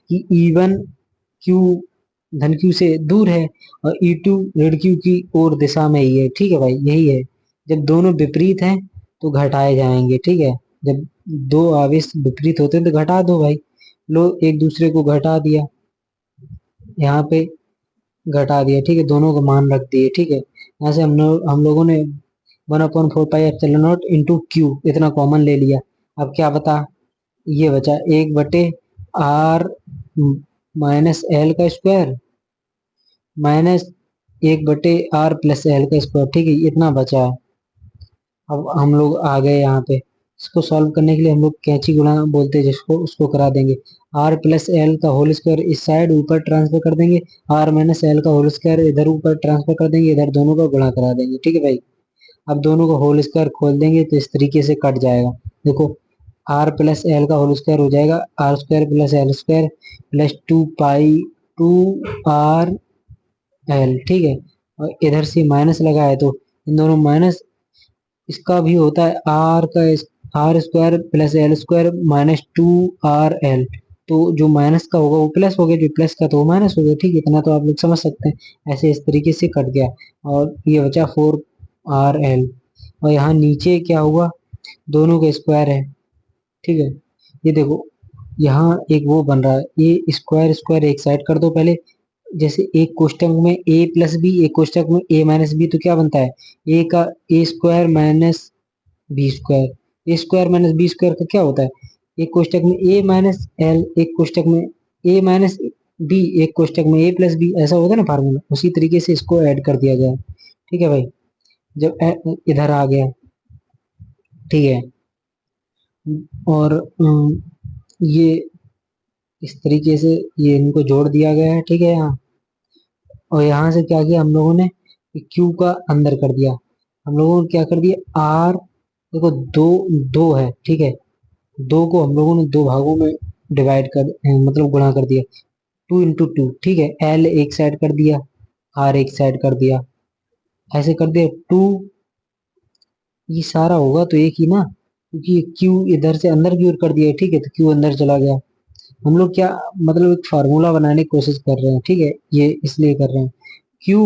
कि E1 क्यू धन क्यू से दूर है, और E2 ऋण क्यू की ओर दिशा में ही है, ठीक है भाई, यही है। जब दोनों विपरीत हैं तो घटाए जाएंगे, ठीक है। जब दो आवेश विपरीत होते हैं तो घटा दो भाई। लो एक दूसरे को घटा दिया, यहाँ पे घटा दिया, ठीक है, दोनों को मान रख दिए, ठीक है। यहाँ से हम लोगों ने 1/4 pi epsilon naught into Q इतना कॉमन ले लिया। अब क्या बता, ये बचा 1/r-l² माइनस 1/r+l का स्क्वायर, ठीक है, इतना बचा है। अब हम लोग आ गए यहाँ पे, इसको सॉल्व करने के लिए हम लोग कैंची गुणा बोलते हैं जिसको, उसको करा देंगे। r+l का होल स्क्वायर इस साइड ऊपर ट्रांसफर कर देंगे, r-l का होल स्क्वायर इधर ऊपर ट्रांसफर कर देंगे, इधर दोनों का गुणा करा देंगे, ठीक है भाई। अब दोनों का होल स्क्वायर खोल देंगे तो इस तरीके से कट जाएगा। देखो r+l का होल स्क्वायर हो जाएगा r² + l² प्लस 2 पाई 2r l, ठीक है। और इधर से माइनस लगा है तो इन दोनों माइनस, इसका भी होता है r² + l² -2rl। तो जो माइनस का होगा वो प्लस हो गया, जो प्लस का तो वो माइनस हो गया, ठीक है, इतना तो आप लोग समझ सकते हैं। ऐसे इस तरीके से कट गया और ये बचा 4rl। और यहाँ नीचे क्या हुआ, दोनों का स्क्वायर है, ठीक है। ये देखो यहाँ एक वो बन रहा है, ये स्क्वायर स्क्वायर एक साइड कर दो पहले। जैसे एक कोष्टक में a+b, एक कोष्टक में a-b, तो क्या बनता है, a का a² - b²। a² - b² का क्या होता है, एक कोष्टक में a-l, एक कोष्टक में a-b, एक कोष्टक में a+b, ऐसा होता है ना फार्मूला, उसी तरीके से इसको ऐड कर दिया गया है, ठीक है भाई। जब इधर आ गया, ठीक है, और ये इस तरीके से ये इनको जोड़ दिया गया है, ठीक है यहाँ। और यहाँ से क्या किया हम लोगों ने, क्यू का अंदर कर दिया, हम लोगों ने क्या कर दिया, आर, देखो दो दो है, ठीक है, दो को हम लोगों ने दो भागों में डिवाइड कर मतलब गुणा कर दिया, 2 × 2, ठीक है। एल एक साइड कर दिया, आर एक साइड कर दिया, ऐसे कर दिया 2। ये सारा होगा तो एक ही ना, क्योंकि क्यू इधर से अंदर की ओर कर दिया, ठीक है, तो क्यू अंदर चला गया। हम लोग क्या मतलब एक फार्मूला बनाने की कोशिश कर रहे हैं, ठीक है, ये इसलिए कर रहे हैं। Q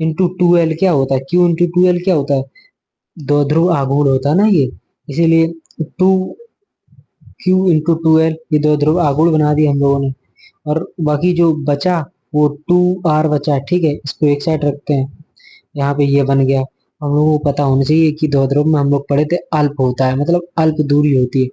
× 2l क्या होता है, Q × 2l क्या होता है, दो ध्रुव आघूर्ण होता है ना ये, इसीलिए 2Q × 2l, ये दो ध्रुव आघूर्ण बना दिए हम लोगों ने। और बाकी जो बचा वो 2r बचा, ठीक है, इसको एक साइड रखते हैं, यहाँ पे ये बन गया। हम लोगों को पता होना चाहिए कि दो ध्रुव में हम लोग पढ़े थे अल्प होता है, मतलब अल्प दूरी होती है,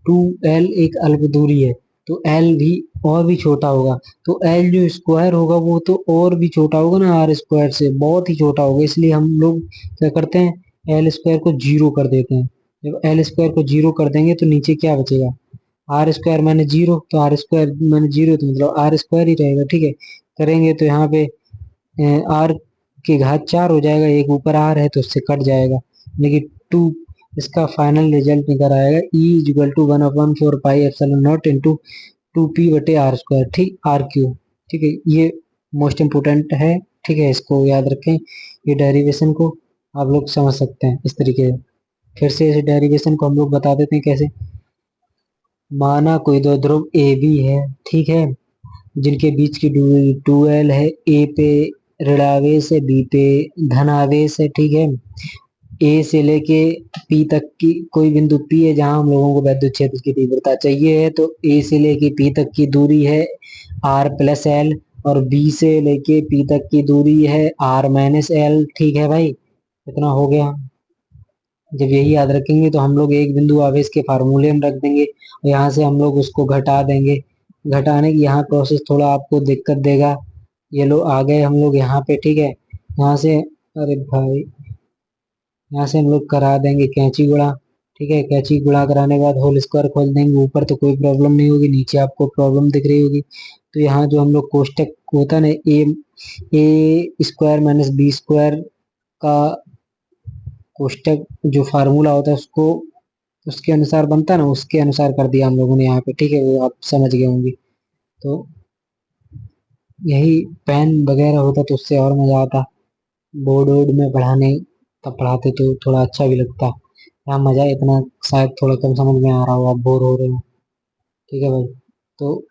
2l एक अल्प दूरी है, तो l भी और भी छोटा होगा, तो l जो स्क्वायर होगा वो तो और भी छोटा होगा ना, r² से बहुत ही छोटा होगा, इसलिए हम लोग क्या करते हैं, l² को जीरो कर देते हैं। जब l² को जीरो कर देंगे तो नीचे क्या बचेगा, r² - 0, तो r² - 0 तो मतलब r² ही रहेगा, ठीक है। करेंगे तो यहाँ पे r की घात 4 हो जाएगा, एक ऊपर r है तो उससे कट जाएगा, लेकिन 2, इसका फाइनल रिजल्ट निकल आएगा E = 1/4 pi epsilon naught into 2p/r², ठीक, r³ ठीक है, ये मोस्ट इम्पोर्टेंट है, ठीक है, इसको याद रखें। ये डेरिवेशन को आप लोग समझ सकते हैं इस तरीके से। फिर से इस डेरिवेशन को हम लोग बता देते हैं कैसे। माना कोई दो ध्रुव ए बी है, ठीक है, जिनके बीच की दूरी 2l है, ए पे ऋणावेश है, बी पे धनावेश है, ठीक है। ए से लेके पी तक की कोई बिंदु पी है जहां हम लोगों को वैद्युत क्षेत्र की तीव्रता चाहिए है, तो ए से लेके पी तक की दूरी है r+l, और बी से लेके पी तक की दूरी है r-l, ठीक है भाई, इतना हो गया। जब यही याद रखेंगे तो हम लोग एक बिंदु आवेश के फार्मूले में रख देंगे, और यहाँ से हम लोग उसको घटा देंगे। घटाने की यहाँ प्रोसेस थोड़ा आपको दिक्कत देगा। ये लो आ गए हम लोग यहाँ पे, ठीक है, यहाँ से, अरे भाई, यहाँ से हम लोग करा देंगे कैंची गुणा, ठीक है, कैंची गुणा कराने के बाद होल स्क्वायर खोल देंगे, ऊपर तो कोई प्रॉब्लम नहीं होगी, नीचे आपको प्रॉब्लम दिख रही होगी। तो यहाँ जो हम लोग कोष्टक होता है ना, a² - b² का कोष्टक जो फार्मूला होता है उसको उसके अनुसार बनता है ना, उसके अनुसार कर दिया हम लोगों ने यहाँ पे, ठीक है, वो आप समझ गए होंगे। तो यही पेन वगैरह होता तो उससे और मजा आता, बोर्ड वोर्ड में पढ़ाने, तब पढ़ाते तो थोड़ा अच्छा भी लगता। यहाँ मजा इतना शायद थोड़ा कम समझ में आ रहा हो, आप बोर हो रहे हो, ठीक है भाई। तो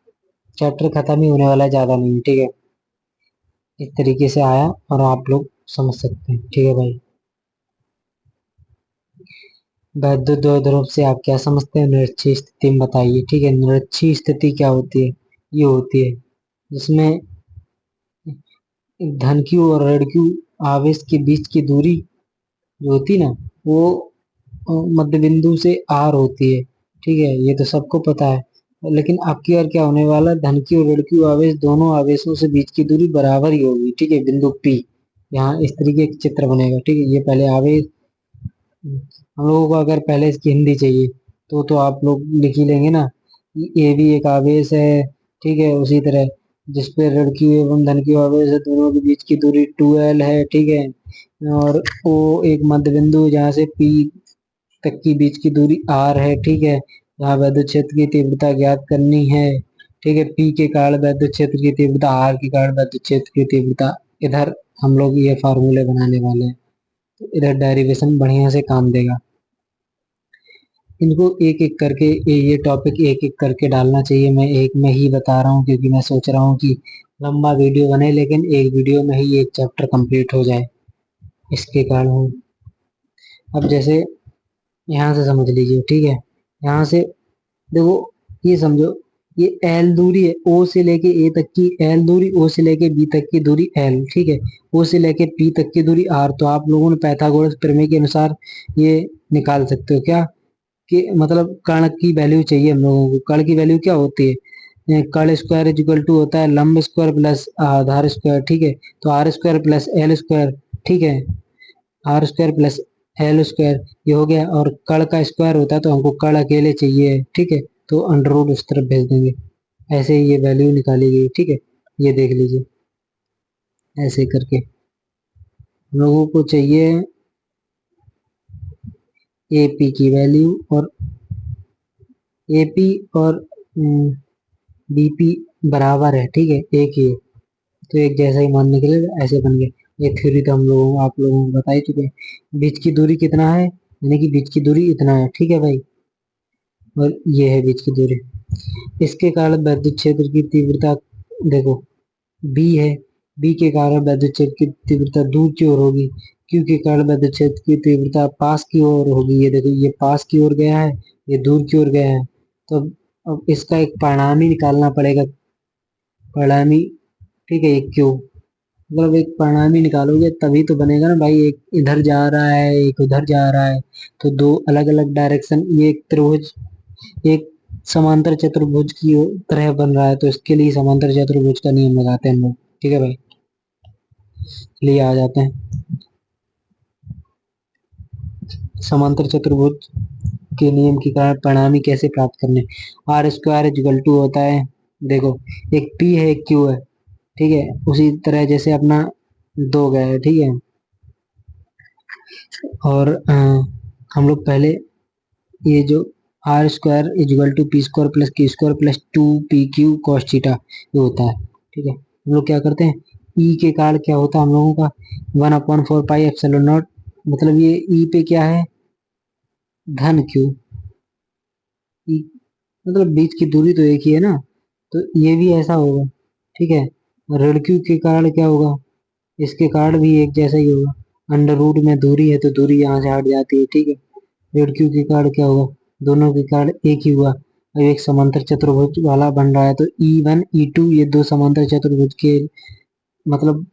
चैप्टर खत्म ही होने वाला है, ज्यादा नहीं, ठीक है, इस तरीके से आया और आप लोग समझ सकते हैं, ठीक है भाई। वैद्युत ध्रुव से आप क्या समझते हैं? निरक्षीय स्थिति में बताइए। ठीक है, निरक्षीय स्थिति क्या होती है? ये होती है जिसमें धन क्यू और ऋण क्यू आवेश के बीच की दूरी जो होती है ना, वो मध्य बिंदु से आर होती है। ठीक है, ये तो सबको पता है। लेकिन आपकी बार क्या होने वाला है, धन की और ऋण की आवेश दोनों आवेशों से बीच की दूरी बराबर ही होगी। ठीक है, बिंदु पी। यहाँ इस तरीके का चित्र बनेगा। ठीक है, ये पहले आवेश, हम लोगों को अगर पहले इसकी हिंदी चाहिए तो आप लोग लिख ही लेंगे ना। ए भी एक आवेश है। ठीक है, उसी तरह जिस पे ऋण की एवं धन की आवेश है, दोनों के बीच की दूरी 2l है। ठीक है, और ओ एक मध्य बिंदु जहाँ से पी तक की बीच की दूरी r है। ठीक है, यहाँ विद्युत क्षेत्र की तीव्रता ज्ञात करनी है। ठीक है, पी के कारण विद्युत क्षेत्र की तीव्रता, r के कारण विद्युत क्षेत्र की तीव्रता। इधर हम लोग ये फार्मूले बनाने वाले हैं, तो इधर डेरिवेशन बढ़िया से काम देगा। इनको एक एक करके ये टॉपिक एक एक करके डालना चाहिए। मैं एक में ही बता रहा हूँ क्योंकि मैं सोच रहा हूँ कि लंबा वीडियो बने, लेकिन एक वीडियो में ही एक चैप्टर कंप्लीट हो जाए, इसके कारण। अब जैसे यहाँ से समझ लीजिए। ठीक है, यहाँ से देखो, ये समझो, ये एल दूरी है, ओ से लेके ए तक की एल दूरी, ओ से लेके बी तक की दूरी एल। ठीक है, ओ से लेके पी तक की दूरी आर। तो आप लोगों ने पाइथागोरस प्रमेय के अनुसार ये निकाल सकते हो क्या, कि मतलब कर्ण की वैल्यू चाहिए हम लोगों को। कर्ण की वैल्यू क्या होती है? कर्ण स्क्वायर इज इक्वल टू होता है लंब स्क्वायर प्लस आधार स्क्वायर। ठीक है, तो R square plus L square. ठीक है, R square plus L square ये हो गया। और कर्ण का स्क्वायर होता है तो हमको कर्ण अकेले चाहिए। ठीक है, तो अंडर रूट उस तरफ भेज देंगे। ऐसे ही ये वैल्यू निकाली गई। ठीक है, ये देख लीजिए। ऐसे करके हम लोगों को चाहिए ए पी की वैल्यू, और ए पी और बी पी बराबर है। ठीक है, एक ही है, तो एक जैसा ही मान निकलेगा। ऐसे बन गए। ये थ्योरी तो हम लोगों आप लोगों को बता ही चुके हैं। बीच की दूरी कितना है, यानी कि बीच की दूरी इतना है। ठीक है भाई, और ये है बीच की दूरी। इसके कारण विद्युत क्षेत्र की तीव्रता देखो बी है। बी के कारण विद्युत क्षेत्र की तीव्रता दूर की ओर होगी। क्यू के कारण विद्युत क्षेत्र की तीव्रता पास की ओर होगी। ये देखो, ये पास की ओर गया है, ये दूर की ओर गया है। तो अब इसका एक परिणामी निकालना पड़ेगा। परिणामी, ठीक है, एक क्यू, मतलब एक परिणामी निकालोगे तभी तो बनेगा ना भाई। एक इधर जा रहा है, एक उधर जा रहा है, तो दो अलग अलग डायरेक्शन। ये एक त्रिभुज, एक समांतर चतुर्भुज की तरह बन रहा है, तो इसके लिए समांतर चतुर्भुज का नियम लगाते हैं हम लोग। ठीक है भाई, लिए आ जाते हैं समांतर चतुर्भुज के नियम के कारण परिणामी कैसे प्राप्त करने। आर स्क्वायर इक्वल टू होता है, देखो, एक पी है एक क्यू है। ठीक है, उसी तरह जैसे अपना दो गए है। ठीक है, और हम लोग पहले ये जो R square equal to P square plus Q square plus 2pq cos theta ये होता है। ठीक है, हम लोग क्या करते हैं, ई के कारण क्या होता है हम लोगों का 1/4 पाई एप्सिलॉन नॉट। मतलब ये ई पे क्या है, धन क्यू। ई मतलब बीच की दूरी तो एक ही है ना, तो ये भी ऐसा होगा। ठीक है, ऋण क्यू के कारण क्या होगा, इसके कारण भी एक जैसा ही होगा। अंडर रूट में दूरी है तो दूरी यहाँ से हट जाती है। ठीक है, ऋण क्यू के कारण क्या होगा, दोनों के कारण एक ही हुआ। अब एक समांतर चतुर्भुज वाला बन रहा है, तो E1 E2 ये दो समांतर चतुर्भुज के मतलब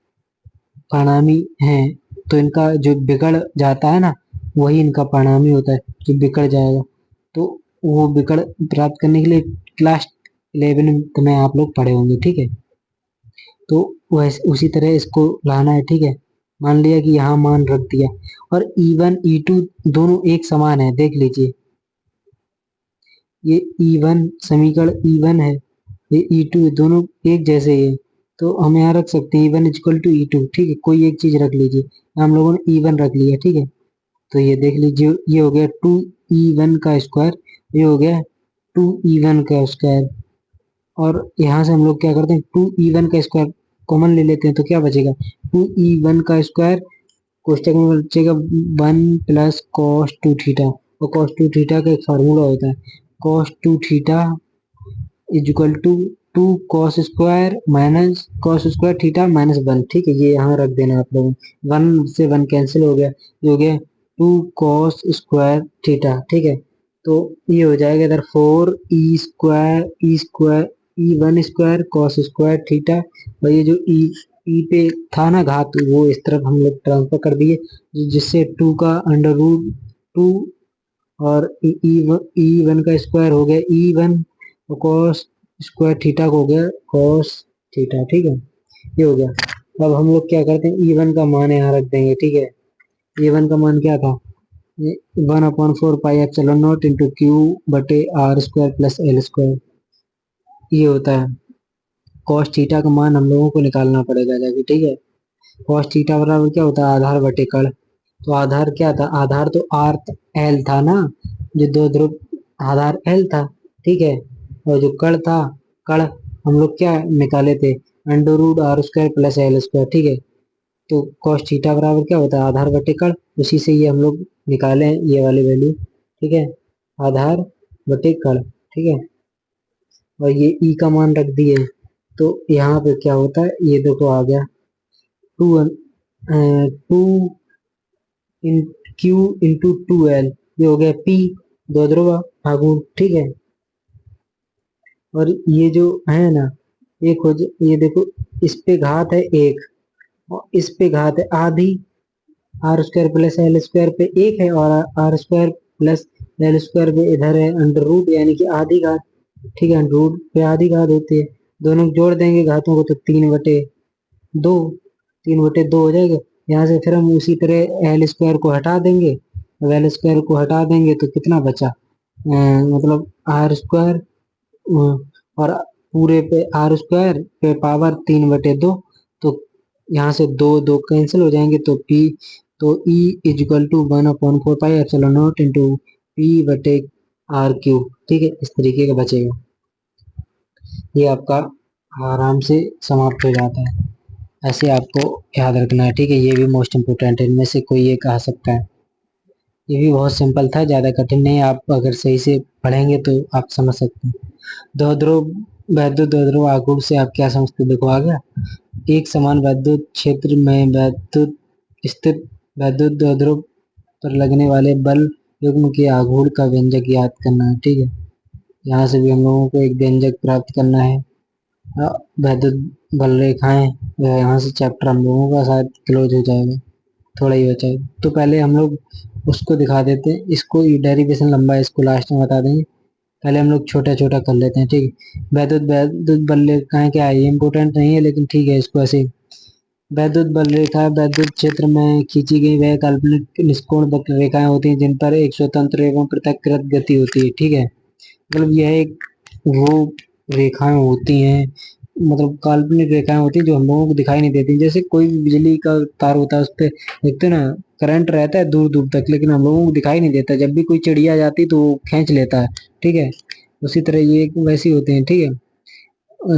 परिणामी हैं। तो इनका जो बिगड़ जाता है ना, वही इनका परिणामी होता है, जो बिगड़ जाएगा। तो वो बिगड़ प्राप्त करने के लिए क्लास 11 में आप लोग पढ़े होंगे। ठीक है, तो वैसे उसी तरह इसको लाना है। ठीक है, मान लिया कि यहाँ मान रख दिया, और E1 E2 दोनों एक समान है। देख लीजिए, ये E1 समीकरण E1 है, ये E2 दोनों एक जैसे ही है। तो हम यहाँ रख सकते हैं E1 इक्वल टू E2। ठीक है, कोई एक चीज रख लीजिए। हम लोगों ने E1 रख लिया। ठीक है, तो ये देख लीजिए, ये हो गया 2E1 का स्क्वायर, ये हो गया 2E1 का स्क्वायर। और यहाँ से हम लोग क्या करते हैं, 2E1 का स्क्वायर कॉमन ले लेते हैं, तो क्या बचेगा, 2E1 का स्क्वायर कोष्टक में बचेगा 1 प्लस cos 2 थीटा। और cos 2 थीटा का एक फार्मूला होता है, cos 2 theta is equal to 2 cos square theta -1। ठीक है, ये यहाँ रख देना आप लोगों। 1 से 1 कैंसिल हो गया, ये हो गया 2 cos स्क्वायर थीटा, ठीक है। तो ये हो जाएगा इधर 4 e one square cos square theta. और ये जो ई पे था ना घात, वो इस तरफ हम लोग ट्रांसफर कर दिए, जिससे 2 का अंडर रूट 2, और ई वन का स्क्वायर हो गया ई वन, और कॉस स्क्वायर थीटा को हो गया कॉस थीटा, ठीक है। ये हो गया। अब हम लोग क्या करते हैं, ई वन का मान यहाँ रख देंगे, ठीक है। ई वन का मान क्या था, 1/4 pi epsilon naught into Q बटे R square plus L square, ये होता है। कॉस थीटा का मान हम लोगों को निकालना पड़ेगा जाके, ठीक है। कॉस थीटा बराबर क्या होता है, आधार बटे कड़। तो आधार क्या था, आधार तो आर एल था ना, जो दो ध्रुव आधार एल था, ठीक है। और जो कड़ था, कड़ हम लोग क्या निकाले थे, under root R square plus L square, ठीक है। तो कॉस थीटा बराबर क्या होता है, आधार बटे कड़। उसी से ये हम लोग निकाले हैं ये वाली वैल्यू, ठीक है, आधार बटे कड़, ठीक है। और ये ई का मान रख दिए। तो यहाँ पे क्या होता है, ये देखो आ गया 2 इन क्यू इंटू 2 एल, ये हो गया पी, दो ध्रुव आघूर्ण, ठीक है। और ये जो है ना, एक हो ये देखो, इस पे घात है एक, और इस पे घात है आधी, R square plus L square पे एक है, और R square plus L square पे इधर है अंडर रूट, यानी कि आधी घात, ठीक है। अंडर रूट पे आधी घात होती है, दोनों जोड़ देंगे घातों को तो 3/2, 3/2 हो जाएगा। यहाँ से फिर हम उसी तरह एल स्क्वायर को हटा देंगे। अब एल स्क्वायर को हटा देंगे तो कितना बचा, मतलब आर स्क्वायर, और पूरे पे आर स्क्वायर पे पावर 3/2। तो यहाँ से दो दो कैंसिल हो जाएंगे, तो पी, तो E is equal to 1/4 pi epsilon naught into P बटे आर क्यूब, ठीक है। इस तरीके का बचेगा, ये आपका आराम से समाप्त हो जाता है। ऐसे आपको याद रखना है, ठीक है। ये भी मोस्ट इम्पोर्टेंट है, इनमें से कोई एक आ सकता है। ये भी बहुत सिंपल था, ज़्यादा कठिन नहीं है, आप अगर सही से पढ़ेंगे तो आप समझ सकते हैं। दो ध्रुव वैद्युत दो ध्रुव आघूर्ण से आप क्या समझते, देखो आ गया। एक समान वैद्युत क्षेत्र में वैद्युत स्थित वैद्युत द्विध्रुव पर लगने वाले बल युग्म के आघूर्ण का व्यंजक याद करना है, ठीक है। यहाँ से भी हम लोगों को एक व्यंजक प्राप्त करना है। वैद्युत बल रेखाएं, यहाँ से चैप्टर हम लोगों का शायद क्लोज हो जाएगा, थोड़ा ही बचा है। तो पहले हम लोग उसको दिखा देते हैं, इसको डेरिवेशन लंबा है, इसको लास्ट में बता देंगे। पहले हम लोग छोटा छोटा कर लेते हैं, ठीक है। वैद्युत वैद्युत बल रेखाएं क्या है, ये इंपॉर्टेंट नहीं है, लेकिन ठीक है, इसको ऐसे। वैद्युत बल रेखा वैद्युत क्षेत्र में खींची गई वह काल्पनिक निष्कोण वक्र रेखाएं होती हैं जिन पर एक स्वतंत्र एवं पृथक्कृत गति होती है, ठीक है। मतलब यह एक वो रेखाएं होती हैं, मतलब काल्पनिक रेखाएं होती हैं जो हम लोगों को दिखाई नहीं देती। जैसे कोई भी बिजली का तार होता है, उस पर देखते हैं ना, करंट रहता है दूर दूर तक, लेकिन हम लोगों को दिखाई नहीं देता। जब भी कोई चिड़िया जाती तो वो खींच लेता है, ठीक है। उसी तरह ये वैसी होती हैं, ठीक है,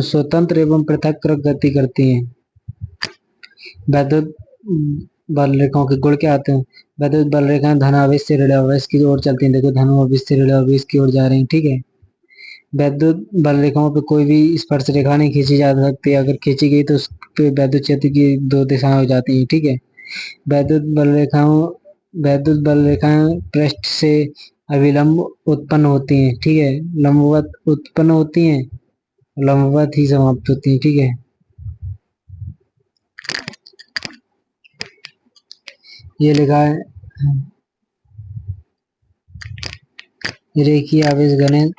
स्वतंत्र एवं पृथक गति करती हैं। वैद्युत बल रेखाओं के गुण क्या आते हैं, वैद्युत बल रेखाएं धनावेश से ऋणावेश की ओर चलती हैं, देखो धनावेश से ऋणावेश की ओर जा रही हैं, ठीक है। वैद्युत बल रेखाओं पे कोई भी स्पर्श रेखा नहीं खींची जा सकती, अगर खींची गई तो उस पे वैद्युत क्षेत्र की दो दिशाएं हो जाती हैं, ठीक है। वैद्युत बल रेखाओं वैद्युत बल रेखाएं पृष्ठ से अभिलंब उत्पन्न होती हैं, ठीक है, लंबवत उत्पन्न होती हैं, लंबवत ही समाप्त होती हैं, ठीक है। ये लिखा है रेखीय आवेश गणित,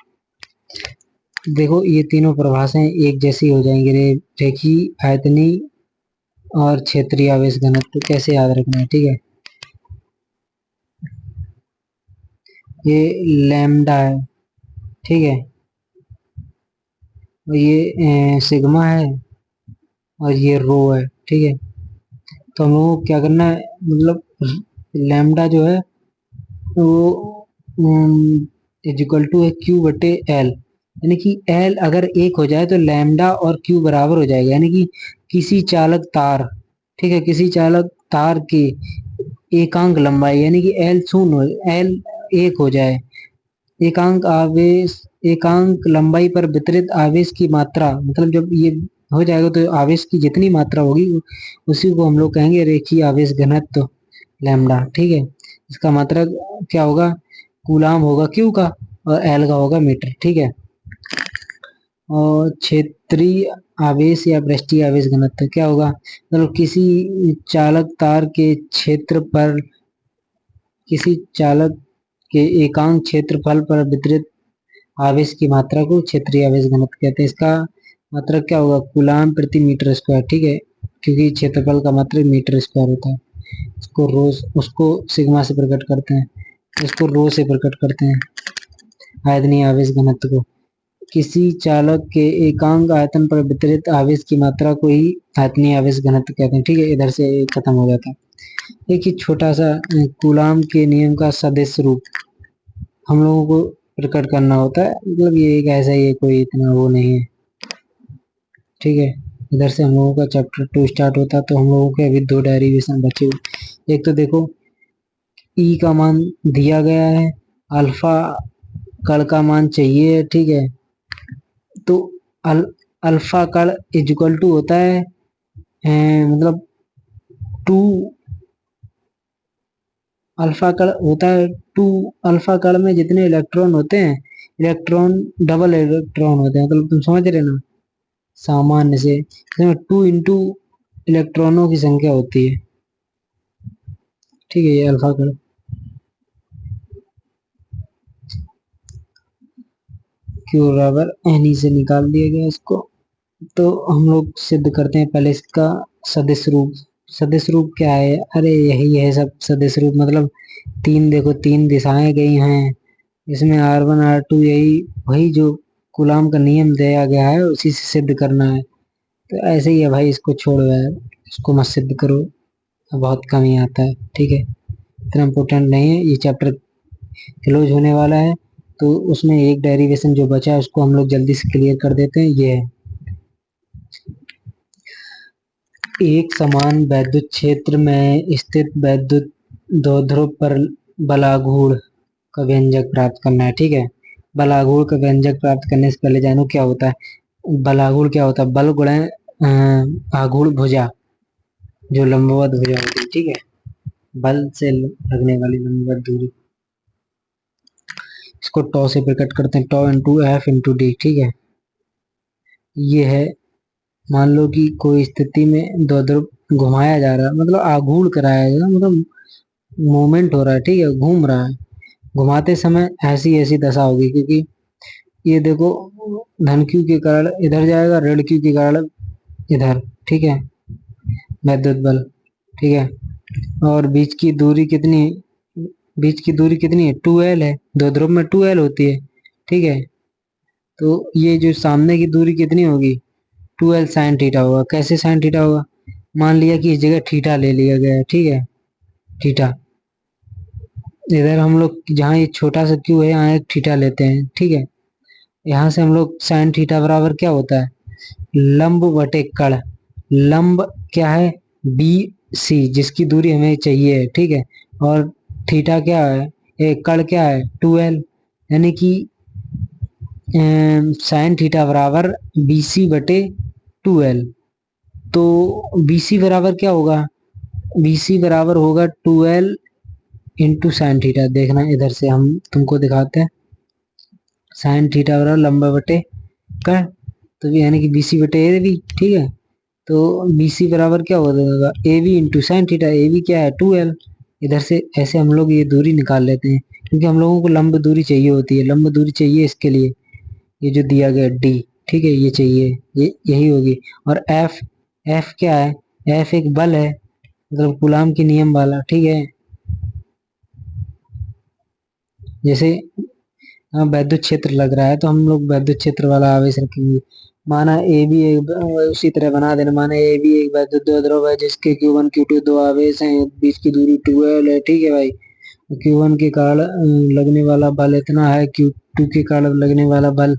देखो ये तीनों परिभाषाएं एक जैसी हो जाएंगी, रेखीय आयतनी और क्षेत्रीय आवेश घनत्व, कैसे याद रखना है, ठीक है। ये लैम्डा है, ठीक है, और ये सिग्मा है, और ये रो है, ठीक है। तो हम लोगों को क्या करना है, मतलब लैम्डा जो है वो इजिकल टू है क्यू बटे एल, यानी कि एल अगर एक हो जाए तो लैम्डा और क्यू बराबर हो जाएगा, यानी कि किसी चालक तार, ठीक है, किसी चालक तार की एकांक लंबाई, यानी कि एल शून्य एल एक हो जाए, एकांक आवेश एकांक लंबाई पर वितरित आवेश की मात्रा, मतलब जब ये हो जाएगा तो आवेश की जितनी मात्रा होगी उसी को हम लोग कहेंगे रेखीय आवेश घनत्व लैम्डा, ठीक है। इसका मात्रक क्या होगा, कूलाम होगा क्यू का, और एल का होगा मीटर, ठीक है। और क्षेत्रीय आवेश या पृष्ठीय आवेश घनत्व क्या होगा, मतलब चालक तार के क्षेत्र पर किसी चालक के एकांक क्षेत्रफल पर वितरित आवेश की मात्रा को क्षेत्रीय आवेश घनत्व कहते हैं। इसका मात्रक क्या होगा, कूलाम प्रति मीटर स्क्वायर, ठीक है, क्योंकि क्षेत्रफल का मात्रक मीटर स्क्वायर होता है। उसको सिग्मा से प्रकट करते हैं, इसको रो से प्रकट करते हैं आयतनीय आवेश घनत्व को। किसी चालक के एकांक आयतन पर वितरित आवेश की मात्रा को ही आयतनीय आवेश घनत्व कहते हैं, ठीक है। इधर से खत्म हो जाता है। एक ही छोटा सा कूलाम के नियम का सदिश रूप हम लोगों को प्रकट करना होता है, मतलब ये एक ऐसा ही है, कोई इतना वो नहीं है, ठीक है। इधर से हम लोगों का चैप्टर 2 स्टार्ट होता है। तो हम लोगों के अभी 2 डेरिवेशन बचे हुए। एक तो देखो ई का मान दिया गया है, अल्फा कण का मान चाहिए, ठीक है। तो अल्फा कण इज इक्वल टू होता है मतलब 2, अल्फा कण होता है 2, अल्फा कण में जितने इलेक्ट्रॉन होते हैं, इलेक्ट्रॉन डबल इलेक्ट्रॉन होते हैं, मतलब तुम समझ रहे ना, सामान्य से 2 इंटू इलेक्ट्रॉनों की संख्या होती है, ठीक है, ये अल्फा कण। क्यू बराबर एन से निकाल दिया गया इसको। तो हम लोग सिद्ध करते हैं पहले इसका सदिश रूप। सदिश रूप क्या है, अरे यही है सब सदिश रूप, मतलब तीन, देखो 3 दिशाएं गई हैं इसमें, R1 R2, यही वही जो कूलाम का नियम दिया गया है उसी से सिद्ध करना है। तो ऐसे ही है भाई, इसको छोड़ो यार, इसको मत सिद्ध करो, बहुत कम ही आता है, ठीक है, इतना इम्पोर्टेंट नहीं है। ये चैप्टर क्लोज होने वाला है, तो उसमें एक डेरिवेशन जो बचा है उसको हम लोग जल्दी से क्लियर कर देते हैं। ये है, एक समान वैद्युत क्षेत्र में स्थित वैद्युत द्विध्रुव पर बलागुण का व्यंजक प्राप्त करना है, ठीक है। बलागुण का व्यंजक प्राप्त करने से पहले जानो क्या होता है बलागुण, क्या होता है, बल गुणा आघूर्ण भुजा, जो लंबवत भुजा होती है, ठीक है, बल से लगने वाली लंबवत दूरी, इसको टॉ से प्रकट करते हैं, टॉ इंटू एफ इंटू डी, ठीक है। ये है, मान लो कि कोई स्थिति में द्विध्रुव घुमाया जा रहा है, मतलब आघूर्ण कराया जा रहा है, मतलब मूवमेंट हो रहा है, ठीक है, घूम रहा है। घुमाते समय ऐसी ऐसी दशा होगी, क्योंकि ये देखो धन क्यू के कारण इधर जाएगा, ऋण क्यू के कारण इधर, ठीक है, वैद्युत बल, ठीक है। और बीच की दूरी कितनी है, 2L है, दो ध्रुव में 2L होती है, ठीक है। तो ये जो सामने की दूरी कितनी होगी, 2L साइन थीटा होगा। कैसे साइन थीटा होगा, मान लिया कि इस जगह थीटा ले लिया गया है, ठीक है, थीटा, इधर हम लोग जहाँ ये छोटा सा क्यू है यहाँ एक थीटा लेते हैं, ठीक है। यहाँ से हम लोग साइन थीटा बराबर क्या होता है, लंब बटे कड़, लंब क्या है, बी सी, जिसकी दूरी हमें चाहिए, ठीक है, और थीटा क्या है, एक कड़ क्या है, 2L, यानी कि साइन थीटा बराबर बी सी बटे 2L। तो बी सी बराबर क्या होगा, बी सी बराबर होगा 2L इंटू साइन थीटा। देखना इधर से हम तुमको दिखाते हैं, साइन थीटा बराबर लंबा बटे का, तो यानी कि बीसी बटे ए बी, ठीक है। तो बीसी बराबर क्या हो जाएगा, A B into sine theta, A B क्या है 2L। इधर से ऐसे हम लोग ये दूरी निकाल लेते हैं, क्योंकि हम लोगों को लंब दूरी चाहिए होती है, लंब दूरी चाहिए इसके लिए, ये जो दिया गया डी, ठीक है, ये चाहिए, ये यही होगी। और एफ, एफ क्या है, एफ एक बल है, मतलब कूलाम के नियम वाला, ठीक है। जैसे वैद्युत क्षेत्र लग रहा है, तो हम लोग वैद्युत क्षेत्र वाला आवेश रखेंगे। माना ए भी एक, उसी तरह बना देना, माना ए भी एक वैद्युत द्विध्रुव है जिसके Q1 Q2 दो आवेश हैं, बीच की दूरी 2L है, ठीक है भाई। Q1 के कारण लगने वाला बल इतना है, Q2 के कारण लगने वाला बल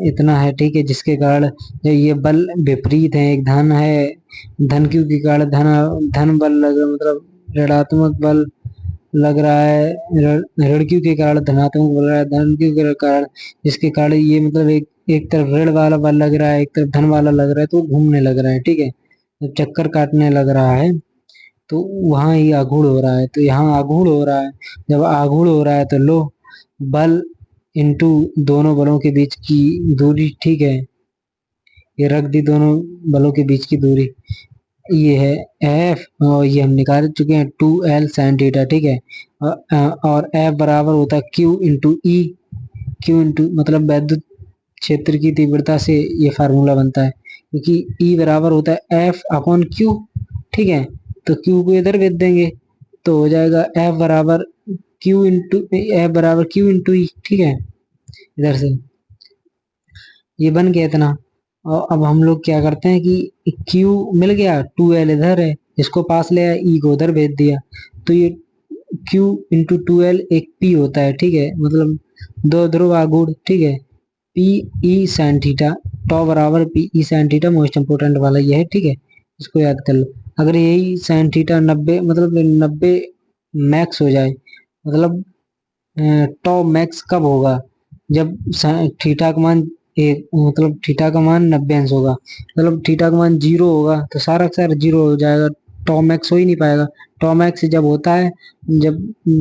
इतना है, ठीक है, जिसके कारण ये बल विपरीत है, एक धन है, धन क्यू के कारण धन बल लग, मतलब ऋणात्मक बल लग रहा है, ऋण क्यू के कारण धनात्मक बल रहा है, धन क्यू के कारण, जिसके कारण ये मतलब एक तरफ ऋण वाला बल लग रहा है, एक तरफ धन वाला लग रहा है, तो घूमने लग रहा है, ठीक है, तो चक्कर काटने लग रहा है। तो वहां ही आघूर्ण हो रहा है, तो यहाँ आघूर्ण हो रहा है। जब आघूर्ण हो रहा है तो लो, बल इंटू दोनों बलों के बीच की दूरी, ठीक है, ये रख दी दोनों बलों के बीच की दूरी, ये है एफ, और ये हम निकाल चुके हैं 2L साइन थीटा, ठीक है। और एफ बराबर होता है क्यू इंटू ई, क्यू इंटू मतलब वैद्युत क्षेत्र की तीव्रता से ये फार्मूला बनता है, क्योंकि ई बराबर होता है एफ अपॉन क्यू, ठीक है। तो क्यू को इधर भेज देंगे, तो हो जाएगा एफ बराबर क्यू इंटू ई, ठीक है। इधर से ये बन गया इतना। और अब हम लोग क्या करते हैं कि Q मिल गया, 2L इधर है, इसको पास ले आया, E को उधर भेज दिया, तो ये Q इंटू 2L एक P होता है, ठीक है, मतलब दो ध्रुव आघूर्ण, ठीक है। P E साइन थीटा, टॉ बराबर P E sine theta, most important वाला ये है, ठीक है, इसको याद कर लो। अगर यही साइन थीटा 90 मतलब 90 मैक्स हो जाए, मतलब टॉ मैक्स कब होगा, जब थीटा का मान एक मतलब थीटा का मान 90 अंश होगा, मतलब थीटा का मान 0 होगा तो सारा का सारा 0 हो जाएगा, टॉ मैक्स हो ही नहीं पाएगा। टॉ मैक्स जब होता है जब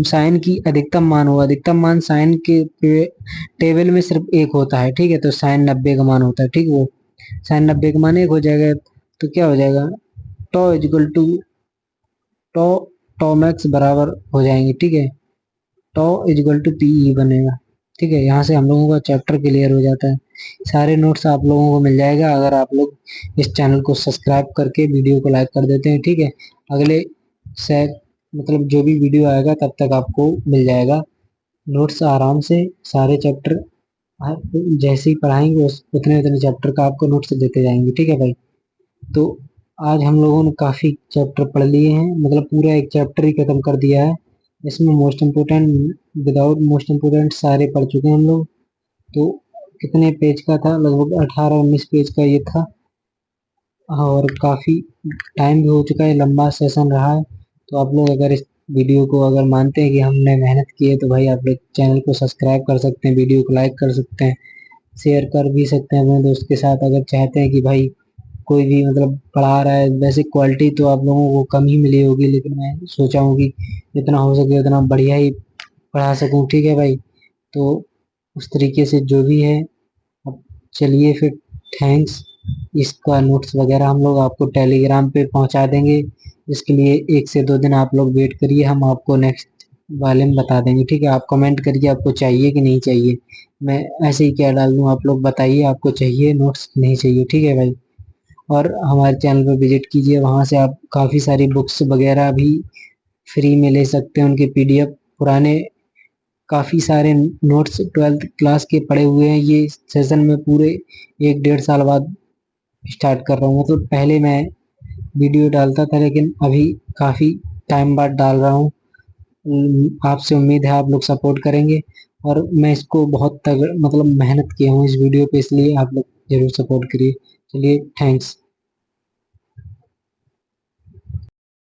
साइन की अधिकतम मान होगा, अधिकतम मान साइन के टेबल में सिर्फ एक होता है, ठीक है, तो साइन 90 का मान होता है, ठीक, वो साइन 90 का मान एक हो जाएगा, तो क्या हो जाएगा, tau is equal to tau tau max बराबर हो जाएंगे, ठीक है, टॉ इजिकल टू पीई बनेगा, ठीक है। यहाँ से हम लोगों का चैप्टर क्लियर हो जाता है। सारे नोट्स आप लोगों को मिल जाएगा अगर आप लोग इस चैनल को सब्सक्राइब करके वीडियो को लाइक कर देते हैं, ठीक है। अगले से मतलब जो भी वीडियो आएगा तब तक आपको मिल जाएगा नोट्स आराम से, सारे चैप्टर आप जैसे ही पढ़ाएंगे उतने उतने चैप्टर का आपको नोट्स देते जाएंगे, ठीक है भाई। तो आज हम लोगों ने काफी चैप्टर पढ़ लिए हैं, मतलब पूरा एक चैप्टर ही खत्म कर दिया है। इसमें most important without most important सारे पढ़ चुके हैं हम लोग। तो कितने पेज का था, लगभग 18-19 पेज का ये था, और काफी टाइम भी हो चुका है, लंबा सेशन रहा है। तो आप लोग अगर इस वीडियो को अगर मानते हैं कि हमने मेहनत की है, तो भाई आप लोग चैनल को सब्सक्राइब कर सकते हैं, वीडियो को लाइक कर सकते हैं, शेयर कर भी सकते हैं अपने दोस्त के साथ, अगर चाहते हैं कि भाई कोई भी मतलब पढ़ा रहा है। वैसे क्वालिटी तो आप लोगों को कम ही मिली होगी, लेकिन मैं सोचा हूँ कि जितना हो सके उतना बढ़िया ही पढ़ा सकूँ, ठीक है भाई। तो उस तरीके से जो भी है, अब चलिए फिर, थैंक्स। इसका नोट्स वगैरह हम लोग आपको टेलीग्राम पे पहुंचा देंगे, इसके लिए 1 से 2 दिन आप लोग वेट करिए, हम आपको नेक्स्ट वाले में बता देंगे, ठीक है। आप कमेंट करिए आपको चाहिए कि नहीं चाहिए, मैं ऐसे ही क्या डाल दूँ, आप लोग बताइए आपको चाहिए नोट्स नहीं चाहिए, ठीक है भाई। और हमारे चैनल पर विजिट कीजिए, वहाँ से आप काफ़ी सारी बुक्स वगैरह भी फ्री में ले सकते हैं, उनके पीडीएफ पुराने काफ़ी सारे नोट्स 12th क्लास के पड़े हुए हैं। ये सेशन में पूरे 1-1.5 साल बाद स्टार्ट कर रहा हूँ, मतलब पहले मैं वीडियो डालता था लेकिन अभी काफ़ी टाइम बाद डाल रहा हूँ। आपसे उम्मीद है आप लोग सपोर्ट करेंगे, और मैं इसको बहुत तगड़ मतलब मेहनत किया हूँ इस वीडियो पे, इसलिए आप लोग जरूर सपोर्ट करिए। चलिए, थैंक्स।